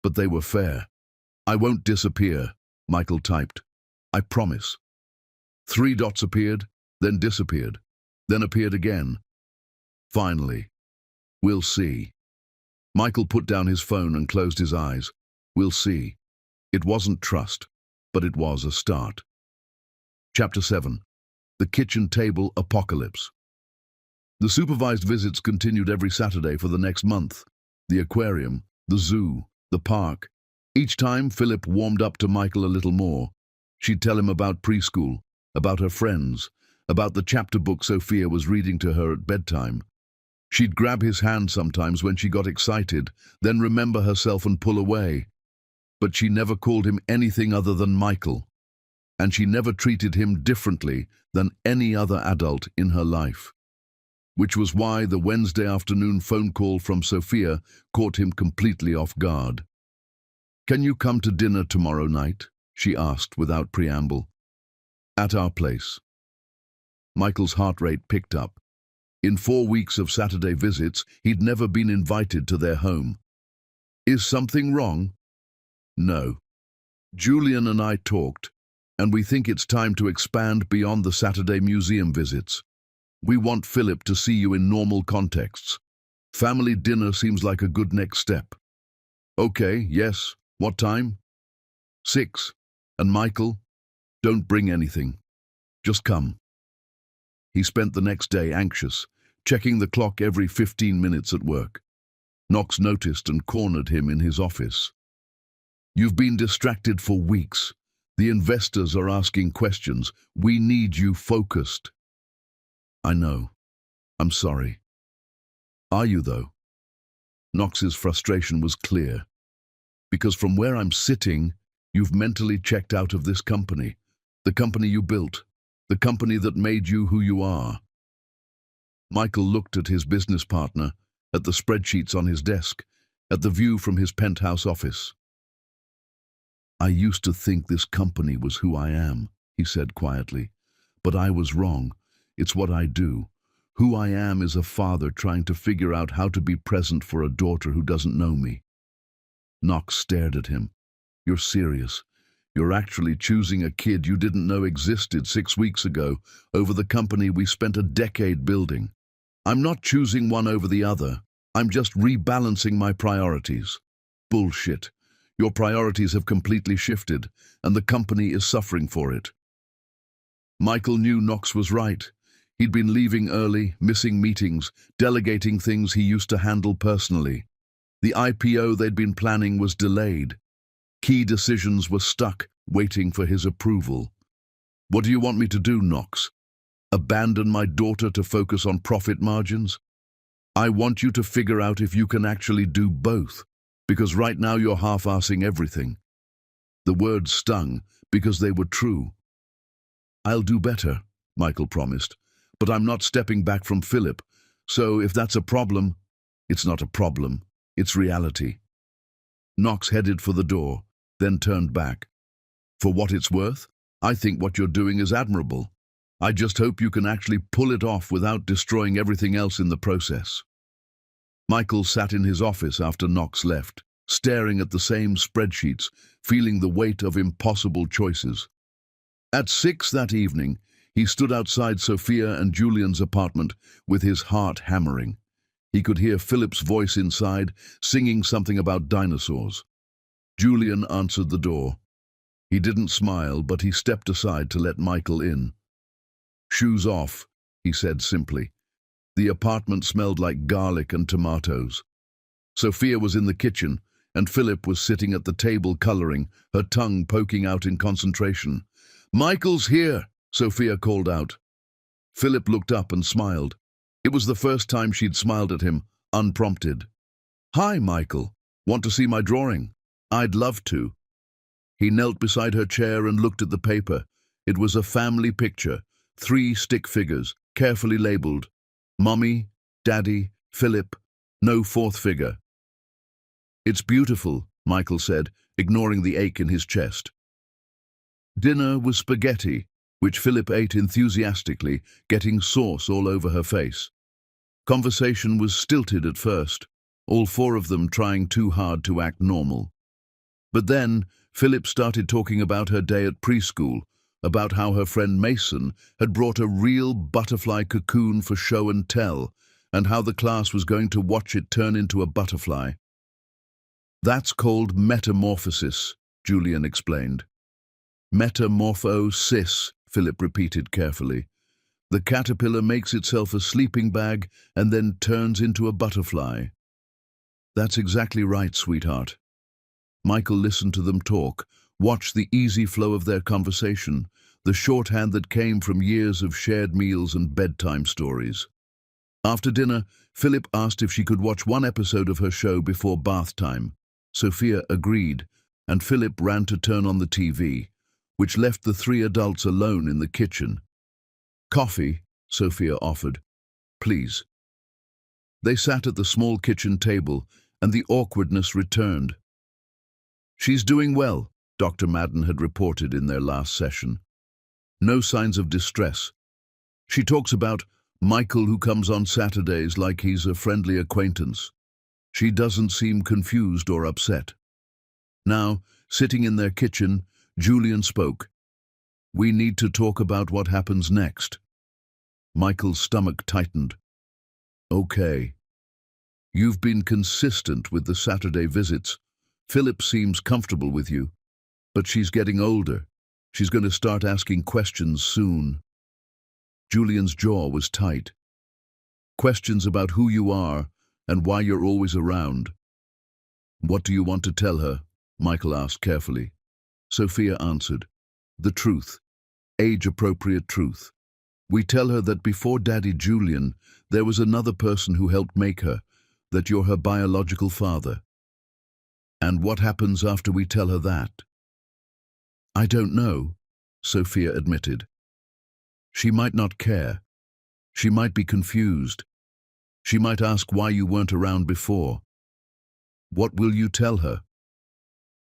but they were fair. "I won't disappear," Michael typed. "I promise." 3 dots appeared, then disappeared, then appeared again. Finally, "We'll see." Michael put down his phone and closed his eyes. We'll see. It wasn't trust, but it was a start. Chapter 7. The Kitchen Table Apocalypse. The supervised visits continued every Saturday for the next month. The aquarium, the zoo, the park. Each time, Philip warmed up to Michael a little more. She'd tell him about preschool, about her friends, about the chapter book Sophia was reading to her at bedtime. She'd grab his hand sometimes when she got excited, then remember herself and pull away. But she never called him anything other than Michael, and she never treated him differently than any other adult in her life. Which was why the Wednesday afternoon phone call from Sophia caught him completely off guard. "Can you come to dinner tomorrow night?" she asked without preamble. "At our place." Michael's heart rate picked up. In 4 weeks of Saturday visits, he'd never been invited to their home. "Is something wrong?" "No. Julian and I talked, and we think it's time to expand beyond the Saturday museum visits. We want Philip to see you in normal contexts. Family dinner seems like a good next step." "Okay, yes. What time?" 6. "And Michael, don't bring anything. Just come." He spent the next day anxious, checking the clock every 15 minutes at work. Knox noticed and cornered him in his office. "You've been distracted for weeks. The investors are asking questions. We need you focused." "I know. I'm sorry." "Are you, though?" Knox's frustration was clear. "Because from where I'm sitting, you've mentally checked out of this company. The company you built. The company that made you who you are." Michael looked at his business partner, at the spreadsheets on his desk, at the view from his penthouse office. "I used to think this company was who I am," he said quietly. "But I was wrong. It's what I do. Who I am is a father trying to figure out how to be present for a daughter who doesn't know me." Knox stared at him. "You're serious? You're actually choosing a kid you didn't know existed 6 weeks ago over the company we spent a decade building?" "I'm not choosing one over the other. I'm just rebalancing my priorities." "Bullshit. Your priorities have completely shifted, and the company is suffering for it." Michael knew Knox was right. He'd been leaving early, missing meetings, delegating things he used to handle personally. The IPO they'd been planning was delayed. Key decisions were stuck, waiting for his approval. "What do you want me to do, Knox? Abandon my daughter to focus on profit margins? I want you to figure out if you can actually do both, because right now you're half-assing everything." The words stung, because they were true. "I'll do better," Michael promised, "but I'm not stepping back from Philip, so if that's a problem—" "It's not a problem, it's reality." Knox headed for the door, then turned back. "For what it's worth, I think what you're doing is admirable. I just hope you can actually pull it off without destroying everything else in the process." Michael sat in his office after Knox left, staring at the same spreadsheets, feeling the weight of impossible choices. At 6 that evening, he stood outside Sophia and Julian's apartment with his heart hammering. He could hear Philip's voice inside, singing something about dinosaurs. Julian answered the door. He didn't smile, but he stepped aside to let Michael in. "Shoes off," he said simply. The apartment smelled like garlic and tomatoes. Sophia was in the kitchen, and Philip was sitting at the table coloring, her tongue poking out in concentration. "Michael's here," Sophia called out. Philip looked up and smiled. It was the first time she'd smiled at him, unprompted. "Hi, Michael. Want to see my drawing?" "I'd love to." He knelt beside her chair and looked at the paper. It was a family picture, 3 stick figures, carefully labeled. Mommy, Daddy, Philip, no 4th figure. "It's beautiful," Michael said, ignoring the ache in his chest. Dinner was spaghetti, which Philip ate enthusiastically, getting sauce all over her face. Conversation was stilted at first, all 4 of them trying too hard to act normal. But then, Philip started talking about her day at preschool, about how her friend Mason had brought a real butterfly cocoon for show and tell, and how the class was going to watch it turn into a butterfly. "That's called metamorphosis," Julian explained. "Metamorphosis," Philip repeated carefully. "The caterpillar makes itself a sleeping bag and then turns into a butterfly." "That's exactly right, sweetheart." Michael listened to them talk, watched the easy flow of their conversation, the shorthand that came from years of shared meals and bedtime stories. After dinner, Philip asked if she could watch 1 episode of her show before bath time. Sophia agreed, and Philip ran to turn on the TV, which left the 3 adults alone in the kitchen. "Coffee," Sophia offered. "Please." They sat at the small kitchen table, and the awkwardness returned. "She's doing well," Dr. Madden had reported in their last session. "No signs of distress. She talks about Michael who comes on Saturdays like he's a friendly acquaintance. She doesn't seem confused or upset." Now, sitting in their kitchen, Julian spoke. "We need to talk about what happens next." Michael's stomach tightened. "Okay. You've been consistent with the Saturday visits. Philip seems comfortable with you. But she's getting older. She's going to start asking questions soon." Julian's jaw was tight. "Questions about who you are and why you're always around." "What do you want to tell her?" Michael asked carefully. Sophia answered, "The truth. Age-appropriate truth. We tell her that before Daddy Julian, there was another person who helped make her, that you're her biological father." "And what happens after we tell her that?" "I don't know," Sophia admitted. "She might not care. She might be confused. She might ask why you weren't around before." "What will you tell her?"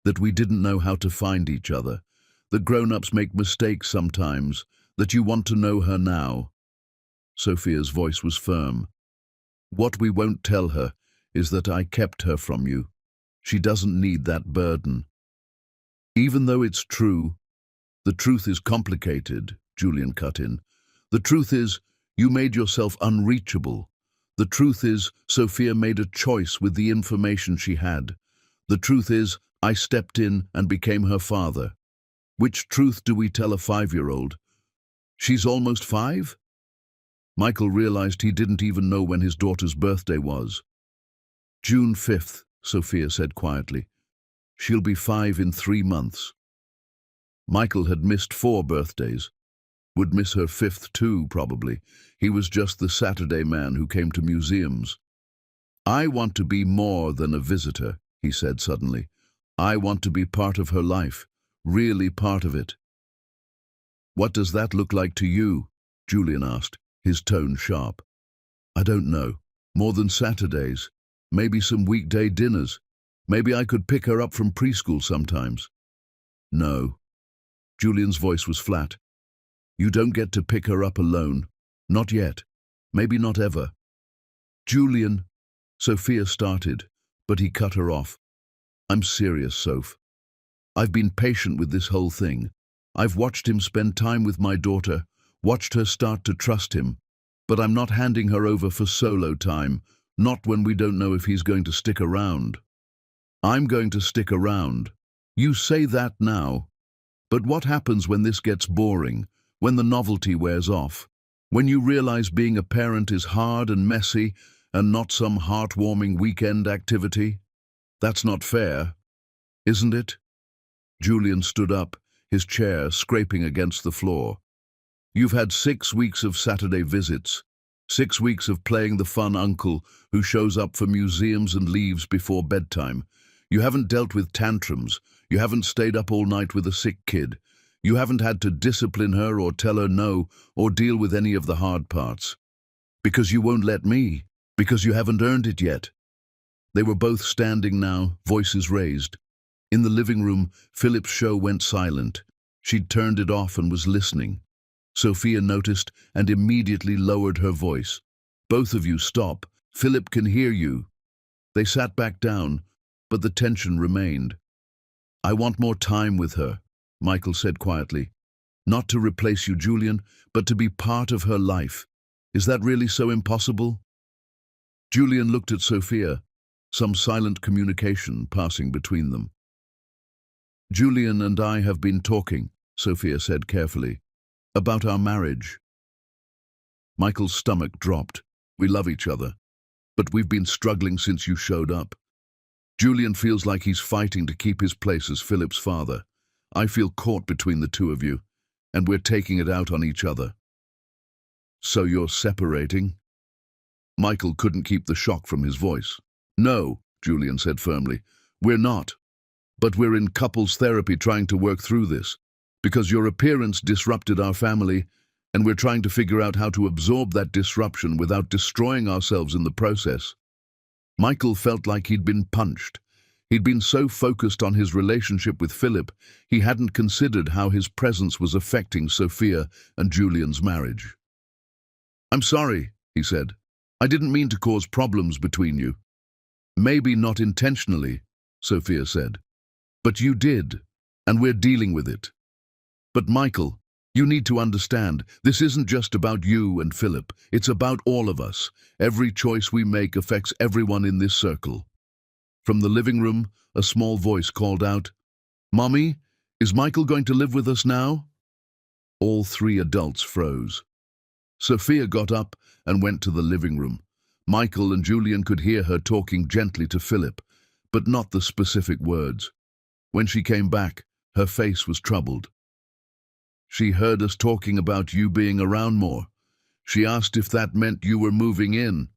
"That we didn't know how to find each other, that grown-ups make mistakes sometimes, that you want to know her now." Sophia's voice was firm. "What we won't tell her is that I kept her from you. She doesn't need that burden." "Even though it's true, the truth is complicated," Julian cut in. "The truth is, you made yourself unreachable. The truth is, Sophia made a choice with the information she had. The truth is, I stepped in and became her father. Which truth do we tell a 5-year-old? She's almost 5? Michael realized he didn't even know when his daughter's birthday was. "June 5th, Sophia said quietly. "She'll be 5 in 3 months." Michael had missed 4 birthdays. Would miss her 5th too, probably. He was just the Saturday man who came to museums. "I want to be more than a visitor," he said suddenly. "I want to be part of her life, really part of it." "What does that look like to you?" Julian asked, his tone sharp. "I don't know. More than Saturdays. Maybe some weekday dinners. Maybe I could pick her up from preschool sometimes." "No." Julian's voice was flat. You don't get to pick her up alone. Not yet. Maybe not ever. Julian, Sophia started, but he cut her off. I'm serious, Soph. I've been patient with this whole thing. I've watched him spend time with my daughter, watched her start to trust him, but I'm not handing her over for solo time, not when we don't know if he's going to stick around. I'm going to stick around. You say that now. But what happens when this gets boring, when the novelty wears off, when you realize being a parent is hard and messy and not some heartwarming weekend activity? That's not fair, isn't it? Julian stood up, his chair scraping against the floor. You've had 6 weeks of Saturday visits, 6 weeks of playing the fun uncle who shows up for museums and leaves before bedtime. You haven't dealt with tantrums. You haven't stayed up all night with a sick kid. You haven't had to discipline her or tell her no or deal with any of the hard parts. Because you won't let me. Because you haven't earned it yet. They were both standing now, voices raised. In the living room, Philip's show went silent. She'd turned it off and was listening. Sophia noticed and immediately lowered her voice. Both of you stop. Philip can hear you. They sat back down, but the tension remained. I want more time with her, Michael said quietly. Not to replace you, Julian, but to be part of her life. Is that really so impossible? Julian looked at Sophia, some silent communication passing between them. Julian and I have been talking, Sophia said carefully, about our marriage. Michael's stomach dropped. We love each other, but we've been struggling since you showed up. Julian feels like he's fighting to keep his place as Philip's father. I feel caught between the two of you, and we're taking it out on each other. So you're separating? Michael couldn't keep the shock from his voice. No, Julian said firmly, we're not. But we're in couples therapy trying to work through this, because your appearance disrupted our family, and we're trying to figure out how to absorb that disruption without destroying ourselves in the process. Michael felt like he'd been punched. He'd been so focused on his relationship with Philip, he hadn't considered how his presence was affecting Sophia and Julian's marriage. I'm sorry, he said. I didn't mean to cause problems between you. Maybe not intentionally, Sophia said. But you did, and we're dealing with it. But Michael, you need to understand, this isn't just about you and Philip. It's about all of us. Every choice we make affects everyone in this circle. From the living room, a small voice called out, Mommy, is Michael going to live with us now? All 3 adults froze. Sophia got up and went to the living room. Michael and Julian could hear her talking gently to Philip, but not the specific words. When she came back, her face was troubled. She heard us talking about you being around more. She asked if that meant you were moving in.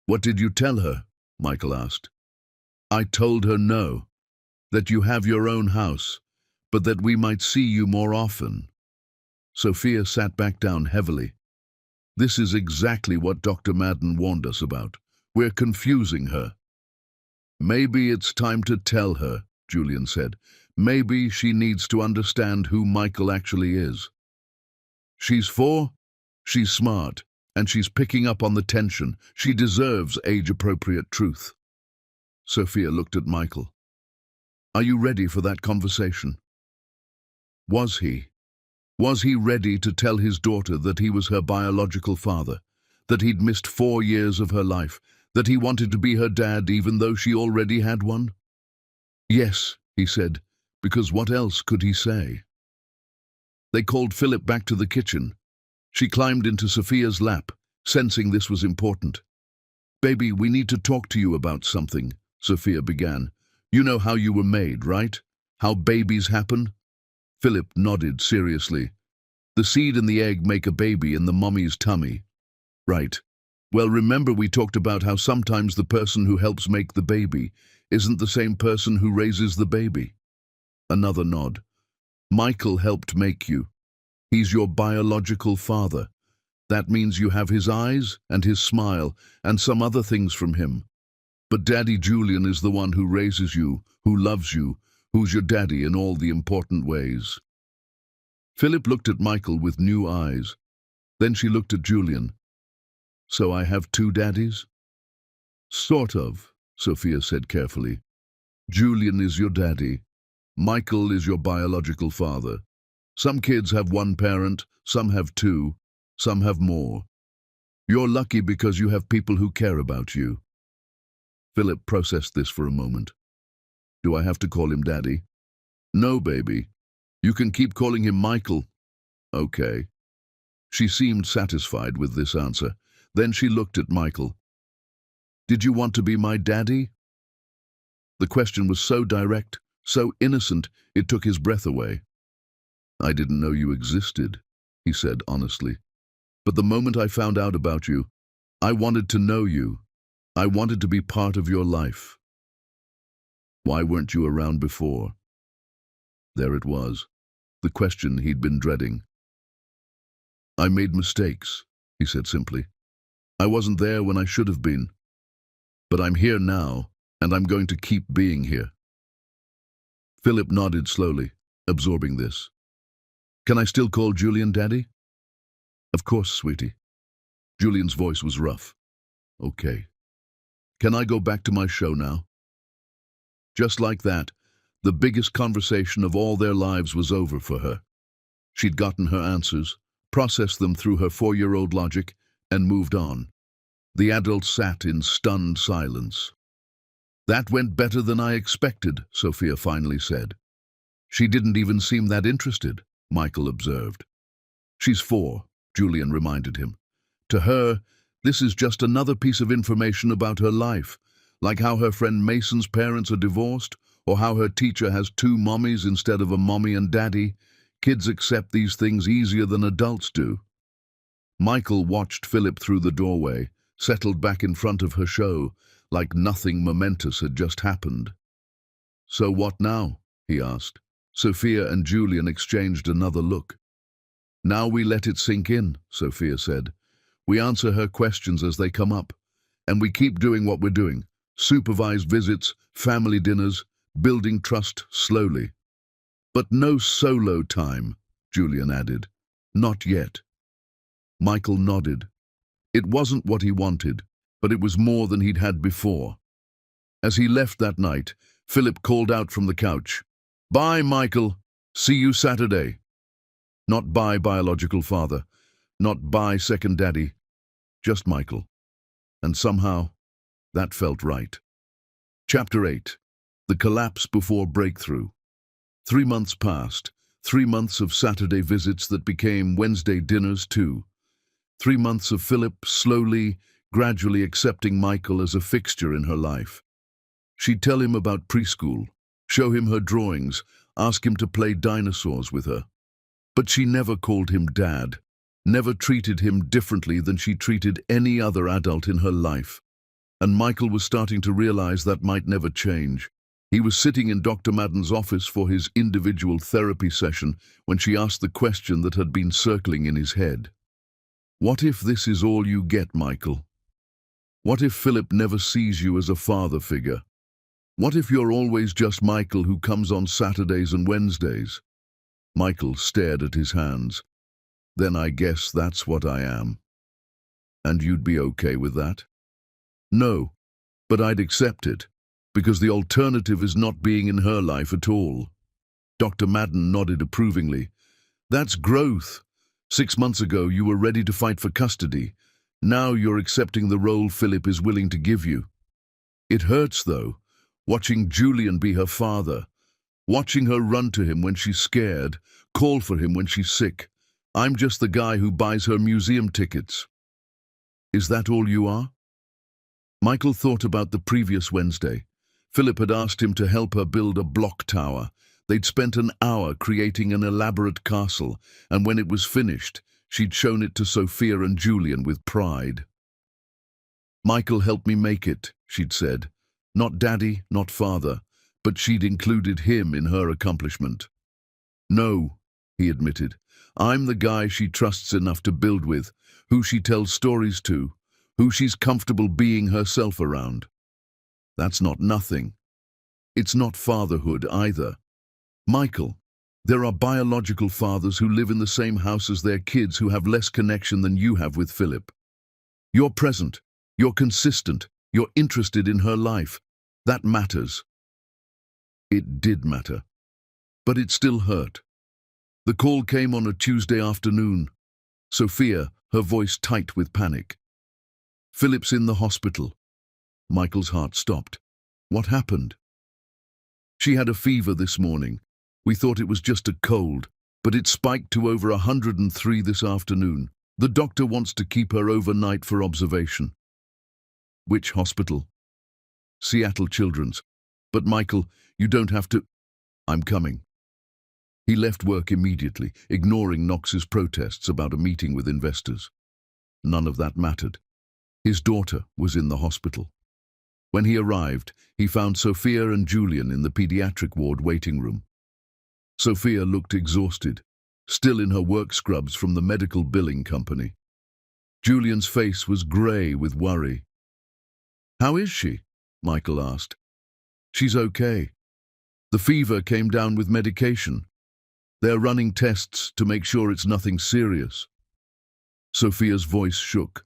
What did you tell her? Michael asked. I told her no, that you have your own house, but that we might see you more often. Sophia sat back down heavily. This is exactly what Dr. Madden warned us about. We're confusing her. Maybe it's time to tell her, Julian said. Maybe she needs to understand who Michael actually is. She's 4, she's smart, and she's picking up on the tension. She deserves age-appropriate truth. Sophia looked at Michael. Are you ready for that conversation? Was he? Was he ready to tell his daughter that he was her biological father, that he'd missed 4 years of her life, that he wanted to be her dad even though she already had one? Yes, he said, because what else could he say? They called Philip back to the kitchen. She climbed into Sophia's lap, sensing this was important. Baby, we need to talk to you about something, Sophia began. You know how you were made, right? How babies happen? Philip nodded seriously. The seed and the egg make a baby in the mommy's tummy. Right. Well, remember we talked about how sometimes the person who helps make the baby isn't the same person who raises the baby. Another nod. Michael helped make you. He's your biological father. That means you have his eyes and his smile and some other things from him. But Daddy Julian is the one who raises you, who loves you, who's your daddy in all the important ways. Philip looked at Michael with new eyes. Then she looked at Julian. So I have two daddies? Sort of, Sophia said carefully. Julian is your daddy. Michael is your biological father. Some kids have one parent, some have two, some have more. You're lucky because you have people who care about you. Philip processed this for a moment. Do I have to call him Daddy? No, baby. You can keep calling him Michael. Okay. She seemed satisfied with this answer. Then she looked at Michael. Did you want to be my daddy? The question was so direct, so innocent, it took his breath away. I didn't know you existed, he said honestly. But the moment I found out about you, I wanted to know you. I wanted to be part of your life. Why weren't you around before? There it was, the question he'd been dreading. I made mistakes, he said simply. I wasn't there when I should have been. But I'm here now, and I'm going to keep being here. Philip nodded slowly, absorbing this. Can I still call Julian Daddy? Of course, sweetie. Julian's voice was rough. Okay. Can I go back to my show now? Just like that, the biggest conversation of all their lives was over for her. She'd gotten her answers, processed them through her 4-year-old logic, and moved on. The adults sat in stunned silence. That went better than I expected, Sophia finally said. She didn't even seem that interested, Michael observed. She's 4, Julian reminded him. To her, this is just another piece of information about her life, like how her friend Mason's parents are divorced, or how her teacher has 2 mommies instead of a mommy and daddy. Kids accept these things easier than adults do. Michael watched Philip through the doorway, settled back in front of her show, like nothing momentous had just happened. So what now? He asked. Sophia and Julian exchanged another look. Now we let it sink in, Sophia said. We answer her questions as they come up, and we keep doing what we're doing. Supervised visits, family dinners, building trust slowly. But no solo time, Julian added. Not yet. Michael nodded. It wasn't what he wanted, but it was more than he'd had before. As he left that night, Philip called out from the couch. Bye, Michael. See you Saturday. Not bye, biological father. Not bye, second daddy. Just Michael. And somehow, that felt right. Chapter 8. The Collapse Before Breakthrough. 3 months passed. 3 months of Saturday visits that became Wednesday dinners too. 3 months of Philip slowly, gradually accepting Michael as a fixture in her life. She'd tell him about preschool, show him her drawings, ask him to play dinosaurs with her. But she never called him Dad, never treated him differently than she treated any other adult in her life. And Michael was starting to realize that might never change. He was sitting in Dr. Madden's office for his individual therapy session when she asked the question that had been circling in his head. What if this is all you get, Michael? What if Philip never sees you as a father figure? What if you're always just Michael who comes on Saturdays and Wednesdays? Michael stared at his hands. Then I guess that's what I am. And you'd be okay with that? No, but I'd accept it, because the alternative is not being in her life at all. Dr. Madden nodded approvingly. That's growth. 6 months ago you were ready to fight for custody. Now you're accepting the role Philip is willing to give you. It hurts, though, watching Julian be her father, watching her run to him when she's scared, call for him when she's sick. I'm just the guy who buys her museum tickets. Is that all you are? Michael thought about the previous Wednesday. Philip had asked him to help her build a block tower. They'd spent an hour creating an elaborate castle, and when it was finished, she'd shown it to Sophia and Julian with pride. Michael helped me make it, she'd said. Not daddy, not father, but she'd included him in her accomplishment. No, he admitted. I'm the guy she trusts enough to build with, who she tells stories to, who she's comfortable being herself around. That's not nothing. It's not fatherhood either. Michael, There are biological fathers who live in the same house as their kids who have less connection than you have with Philip. You're present, you're consistent, you're interested in her life. That matters. It did matter. But it still hurt. The call came on a Tuesday afternoon. Sophia, her voice tight with panic. Philip's in the hospital. Michael's heart stopped. What happened? She had a fever this morning. We thought it was just a cold, but it spiked to over 103 this afternoon. The doctor wants to keep her overnight for observation. Which hospital? Seattle Children's. But Michael, you don't have to. I'm coming. He left work immediately, ignoring Knox's protests about a meeting with investors. None of that mattered. His daughter was in the hospital. When he arrived, he found Sophia and Julian in the pediatric ward waiting room. Sophia looked exhausted, still in her work scrubs from the medical billing company. Julian's face was grey with worry. "How is she?" Michael asked. "She's okay. The fever came down with medication. They're running tests to make sure it's nothing serious." Sophia's voice shook.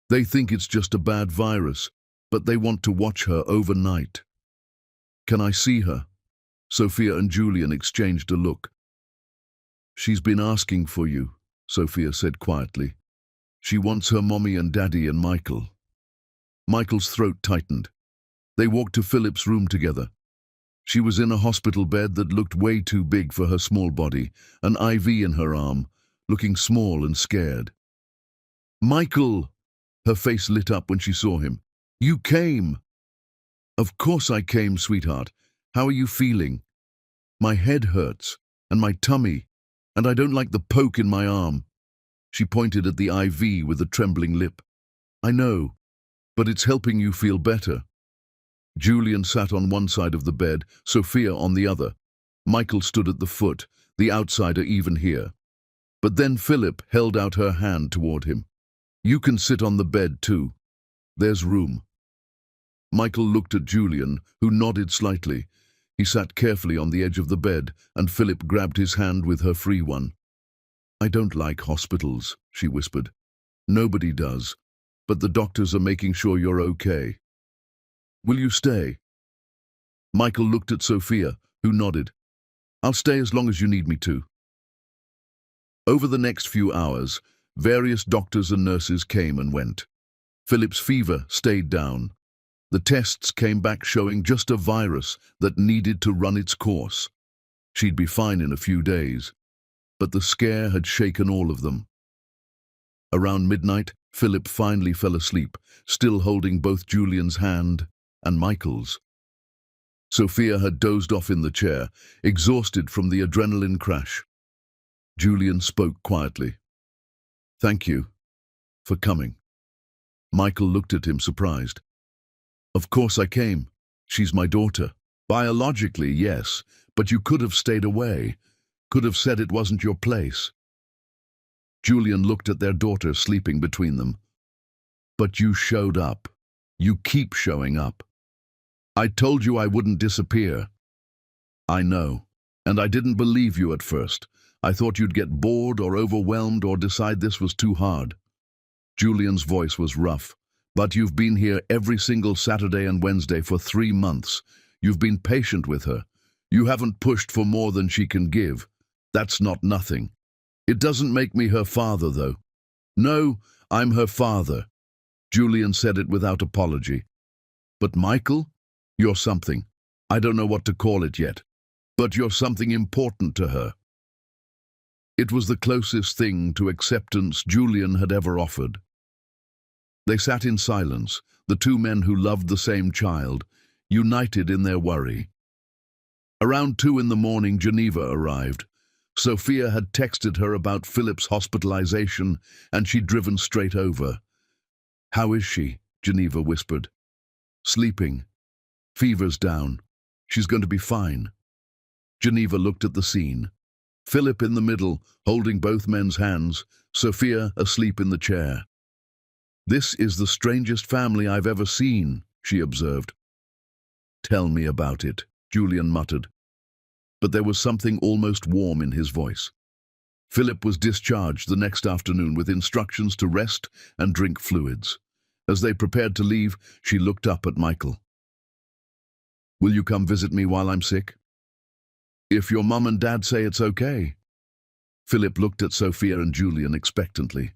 "They think it's just a bad virus, but they want to watch her overnight." "Can I see her?" Sophia and Julian exchanged a look. "She's been asking for you," Sophia said quietly. "She wants her mommy and daddy and Michael." Michael's throat tightened. They walked to Philip's room together. She was in a hospital bed that looked way too big for her small body, an IV in her arm, looking small and scared. "Michael!" Her face lit up when she saw him. "You came!" "Of course I came, sweetheart. How are you feeling?" "My head hurts, and my tummy, and I don't like the poke in my arm." She pointed at the IV with a trembling lip. "I know, but it's helping you feel better." Julian sat on one side of the bed, Sophia on the other. Michael stood at the foot, the outsider even here. But then Philip held out her hand toward him. "You can sit on the bed too. There's room." Michael looked at Julian, who nodded slightly. He sat carefully on the edge of the bed, and Philip grabbed his hand with her free one. "I don't like hospitals," she whispered. "Nobody does, but the doctors are making sure you're okay. Will you stay?" Michael looked at Sophia, who nodded. "I'll stay as long as you need me to." Over the next few hours, various doctors and nurses came and went. Philip's fever stayed down. The tests came back showing just a virus that needed to run its course. She'd be fine in a few days, but the scare had shaken all of them. Around midnight, Philip finally fell asleep, still holding both Julian's hand and Michael's. Sophia had dozed off in the chair, exhausted from the adrenaline crash. Julian spoke quietly. "Thank you for coming." Michael looked at him surprised. "Of course I came. She's my daughter. Biologically, yes, but you could have stayed away. Could have said it wasn't your place." Julian looked at their daughter sleeping between them. "But you showed up. You keep showing up. I told you I wouldn't disappear." "I know, and I didn't believe you at first. I thought you'd get bored or overwhelmed or decide this was too hard." Julian's voice was rough. "But you've been here every single Saturday and Wednesday for 3 months. You've been patient with her. You haven't pushed for more than she can give. That's not nothing. It doesn't make me her father, though." "No, I'm her father." Julian said it without apology. "But Michael, you're something. I don't know what to call it yet. But you're something important to her." It was the closest thing to acceptance Julian had ever offered. They sat in silence, the two men who loved the same child, united in their worry. Around 2 in the morning, Geneva arrived. Sophia had texted her about Philip's hospitalization, and she'd driven straight over. "How is she?" Geneva whispered. "Sleeping. Fever's down. She's going to be fine." Geneva looked at the scene. Philip in the middle, holding both men's hands, Sophia asleep in the chair. "This is the strangest family I've ever seen," she observed. "Tell me about it," Julian muttered. but there was something almost warm in his voice. Philip was discharged the next afternoon with instructions to rest and drink fluids. As they prepared to leave, she looked up at Michael. "Will you come visit me while I'm sick?" "If your mum and dad say it's okay." Philip looked at Sophia and Julian expectantly.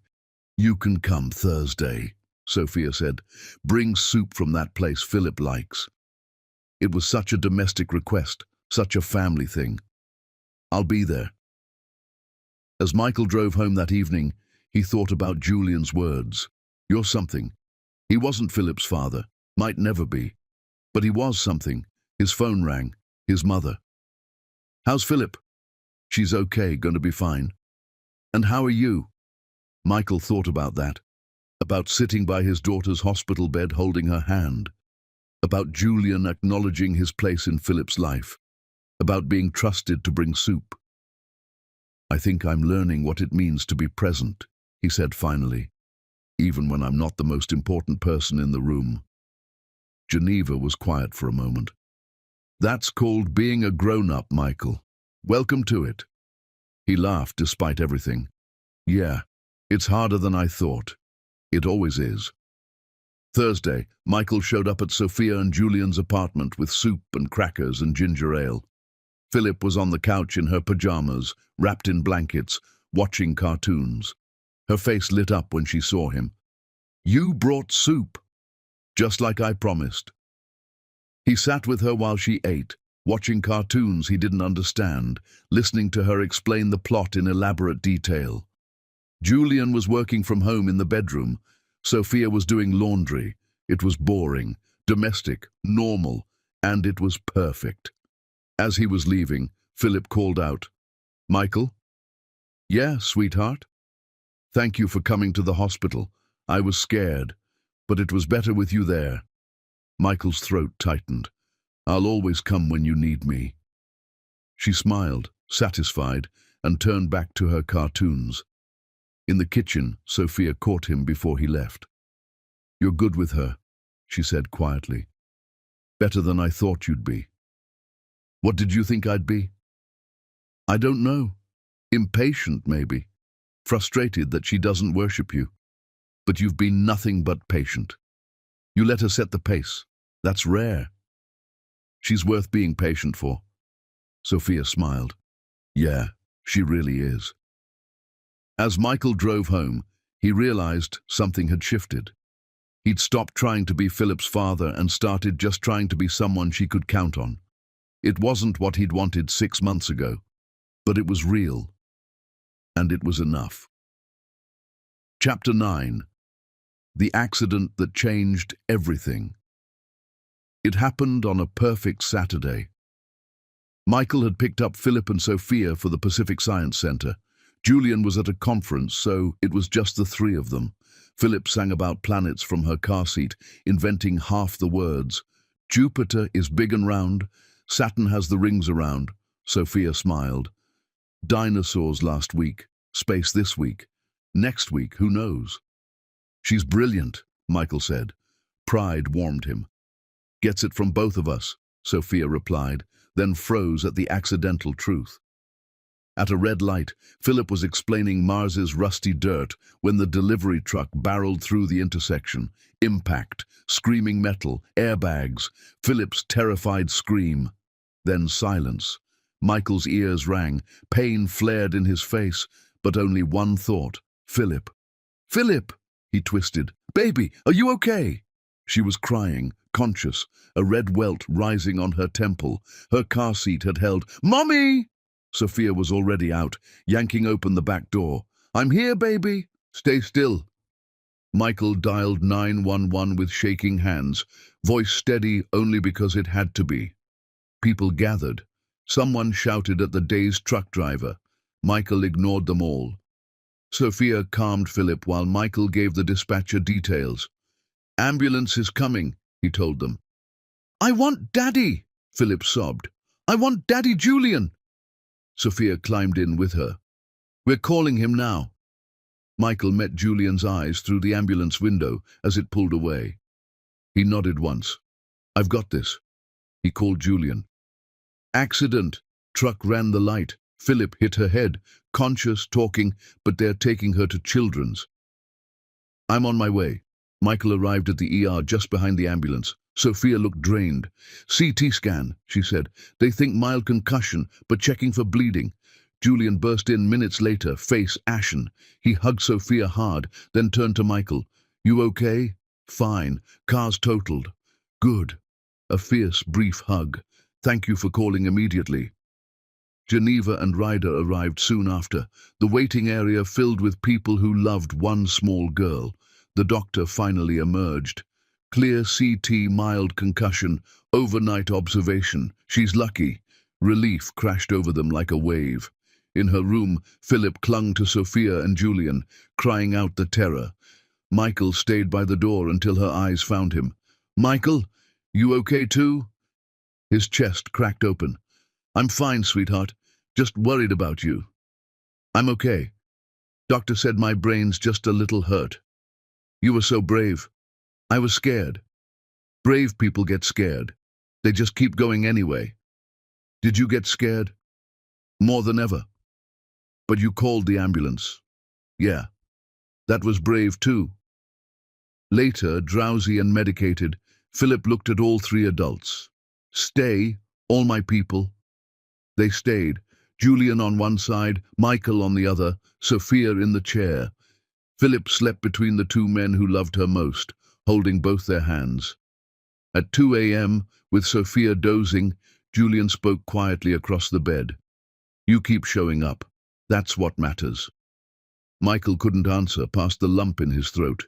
"You can come Thursday," Sophia said. "Bring soup from that place Philip likes." It was such a domestic request, such a family thing. "I'll be there." As Michael drove home that evening, he thought about Julian's words. "You're something." He wasn't Philip's father, might never be. But he was something. His phone rang. His mother. "How's Philip?" "She's okay, gonna be fine." "And how are you?" Michael thought about that. About sitting by his daughter's hospital bed holding her hand. About Julian acknowledging his place in Philip's life. About being trusted to bring soup. "I think I'm learning what it means to be present," he said finally, "even when I'm not the most important person in the room." Geneva was quiet for a moment. "That's called being a grown-up, Michael. Welcome to it." He laughed despite everything. "Yeah, it's harder than I thought. It always is." Thursday, Michael showed up at Sophia and Julian's apartment with soup and crackers and ginger ale. Philip was on the couch in her pajamas, wrapped in blankets, watching cartoons. Her face lit up when she saw him. "You brought soup." "Just like I promised." He sat with her while she ate, watching cartoons he didn't understand, listening to her explain the plot in elaborate detail. Julian was working from home in the bedroom. Sophia was doing laundry. It was boring, domestic, normal, and it was perfect. As he was leaving, Philip called out, "Michael?" "Yeah, sweetheart?" "Thank you for coming to the hospital. I was scared, but it was better with you there." Michael's throat tightened. "I'll always come when you need me." She smiled, satisfied, and turned back to her cartoons. In the kitchen, Sophia caught him before he left. "You're good with her," she said quietly. "Better than I thought you'd be." "What did you think I'd be?" "I don't know. Impatient, maybe. Frustrated that she doesn't worship you. But you've been nothing but patient. You let her set the pace. That's rare." "She's worth being patient for." Sophia smiled. "Yeah, she really is." As Michael drove home, he realized something had shifted. He'd stopped trying to be Philip's father and started just trying to be someone she could count on. It wasn't what he'd wanted 6 months ago, but it was real. And it was enough. Chapter 9. The accident that changed everything. It happened on a perfect Saturday. Michael had picked up Philip and Sophia for the Pacific Science Center. Julian was at a conference, so it was just the three of them. Philip sang about planets from her car seat, inventing half the words. "Jupiter is big and round. Saturn has the rings around." Sophia smiled. "Dinosaurs last week. Space this week. Next week, who knows?" "She's brilliant," Michael said. Pride warmed him. "Gets it from both of us," Sophia replied, then froze at the accidental truth. At a red light, Philip was explaining Mars's rusty dirt when the delivery truck barreled through the intersection. Impact, screaming metal, airbags, Philip's terrified scream. Then silence. Michael's ears rang, pain flared in his face, but only one thought, Philip. "Philip!" he twisted. "Baby, are you okay?" She was crying, conscious, a red welt rising on her temple. Her car seat had held, "Mommy!" Sophia was already out, yanking open the back door. "I'm here, baby. Stay still." Michael dialed 911 with shaking hands, voice steady only because it had to be. People gathered. Someone shouted at the dazed truck driver. Michael ignored them all. Sophia calmed Philip while Michael gave the dispatcher details. "Ambulance is coming," he told them. "I want Daddy," Philip sobbed. "I want Daddy Julian." Sophia climbed in with her. "We're calling him now." Michael met Julian's eyes through the ambulance window as it pulled away. He nodded once. "I've got this." He called Julian. "Accident," Truck ran the light. Philip hit her head, conscious, talking, but they're taking her to Children's. I'm on my way. Michael arrived at the ER just behind the ambulance. Sophia looked drained. CT scan, she said. They think mild concussion, but checking for bleeding. Julian burst in minutes later, face ashen. He hugged Sophia hard, then turned to Michael. You okay? Fine. Car's totaled. Good. A fierce, brief hug. Thank you for calling immediately. Geneva and Ryder arrived soon after, the waiting area filled with people who loved one small girl. The doctor finally emerged. Clear CT, mild concussion, overnight observation. She's lucky. Relief crashed over them like a wave. In her room, Philip clung to Sophia and Julian, crying out the terror. Michael stayed by the door until her eyes found him. Michael, you okay too? His chest cracked open. I'm fine, sweetheart. Just worried about you. I'm okay. Doctor said my brain's just a little hurt. You were so brave. I was scared. Brave people get scared. They just keep going anyway. Did you get scared? More than ever. But you called the ambulance. Yeah. That was brave too. Later, drowsy and medicated, Philip looked at all three adults. Stay, all my people. They stayed. Julian on one side, Michael on the other, Sophia in the chair. Philip slept between the two men who loved her most, holding both their hands. At 2 a.m., with Sophia dozing, Julian spoke quietly across the bed. You keep showing up. That's what matters. Michael couldn't answer, past the lump in his throat.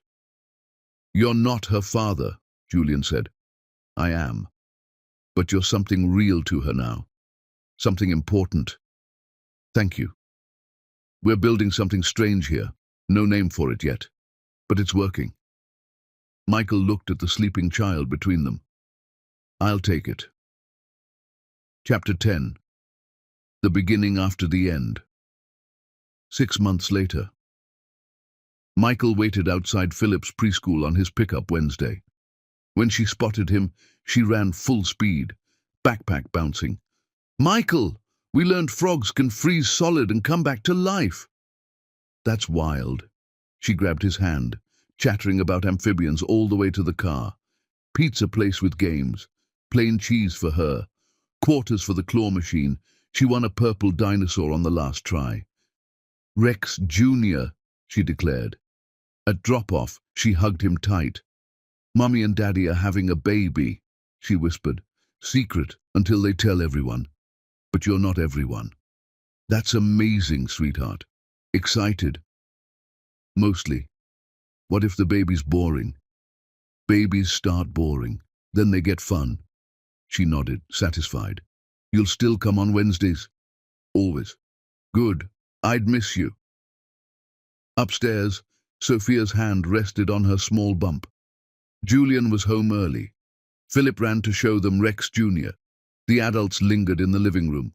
You're not her father, Julian said. I am. But you're something real to her now. Something important. Thank you. We're building something strange here. No name for it yet. But it's working. Michael looked at the sleeping child between them. I'll take it. Chapter 10. The beginning after the end. 6 months later. Michael waited outside Philip's preschool on his pickup Wednesday. When she spotted him, she ran full speed, backpack bouncing. Michael, we learned frogs can freeze solid and come back to life. That's wild. She grabbed his hand, chattering about amphibians all the way to the car. Pizza place with games, plain cheese for her, quarters for the claw machine. She won a purple dinosaur on the last try. Rex Jr., she declared. At drop-off, she hugged him tight. Mummy and Daddy are having a baby, she whispered. Secret until they tell everyone. But you're not everyone. That's amazing, sweetheart. Excited? Mostly. What if the baby's boring? Babies start boring, then they get fun. She nodded, satisfied. You'll still come on Wednesdays? Always. Good. I'd miss you. Upstairs, Sophia's hand rested on her small bump. Julian was home early. Philip ran to show them Rex Jr. The adults lingered in the living room.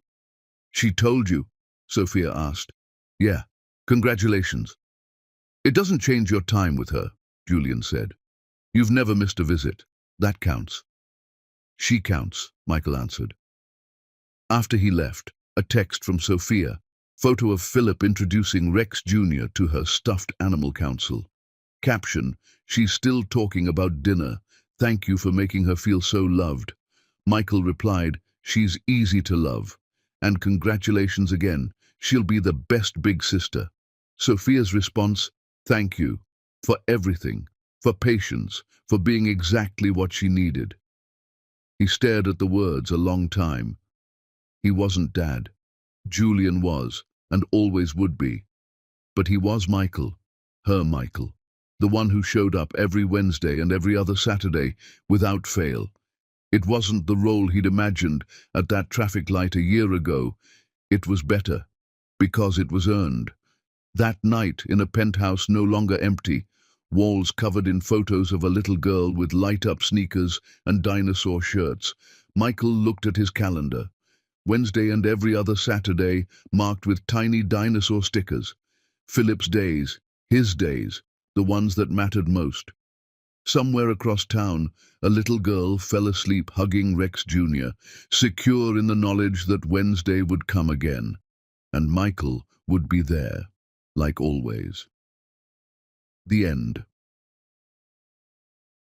She told you? Sophia asked. Yeah. Congratulations. It doesn't change your time with her, Julian said. You've never missed a visit. That counts. She counts, Michael answered. After he left, a text from Sophia, photo of Philip introducing Rex Jr. to her stuffed animal council. Caption, she's still talking about dinner. Thank you for making her feel so loved. Michael replied, she's easy to love. And congratulations again, she'll be the best big sister. Sophia's response, thank you. For everything. For patience. For being exactly what she needed. He stared at the words a long time. He wasn't Dad. Julian was, and always would be. But he was Michael. Her Michael. The one who showed up every Wednesday and every other Saturday, without fail. It wasn't the role he'd imagined at that traffic light a year ago. It was better, because it was earned. That night, in a penthouse no longer empty, walls covered in photos of a little girl with light-up sneakers and dinosaur shirts, Michael looked at his calendar. Wednesday and every other Saturday, marked with tiny dinosaur stickers. Philip's days, his days, the ones that mattered most. Somewhere across town, a little girl fell asleep hugging Rex Jr., secure in the knowledge that Wednesday would come again, and Michael would be there, like always. The end.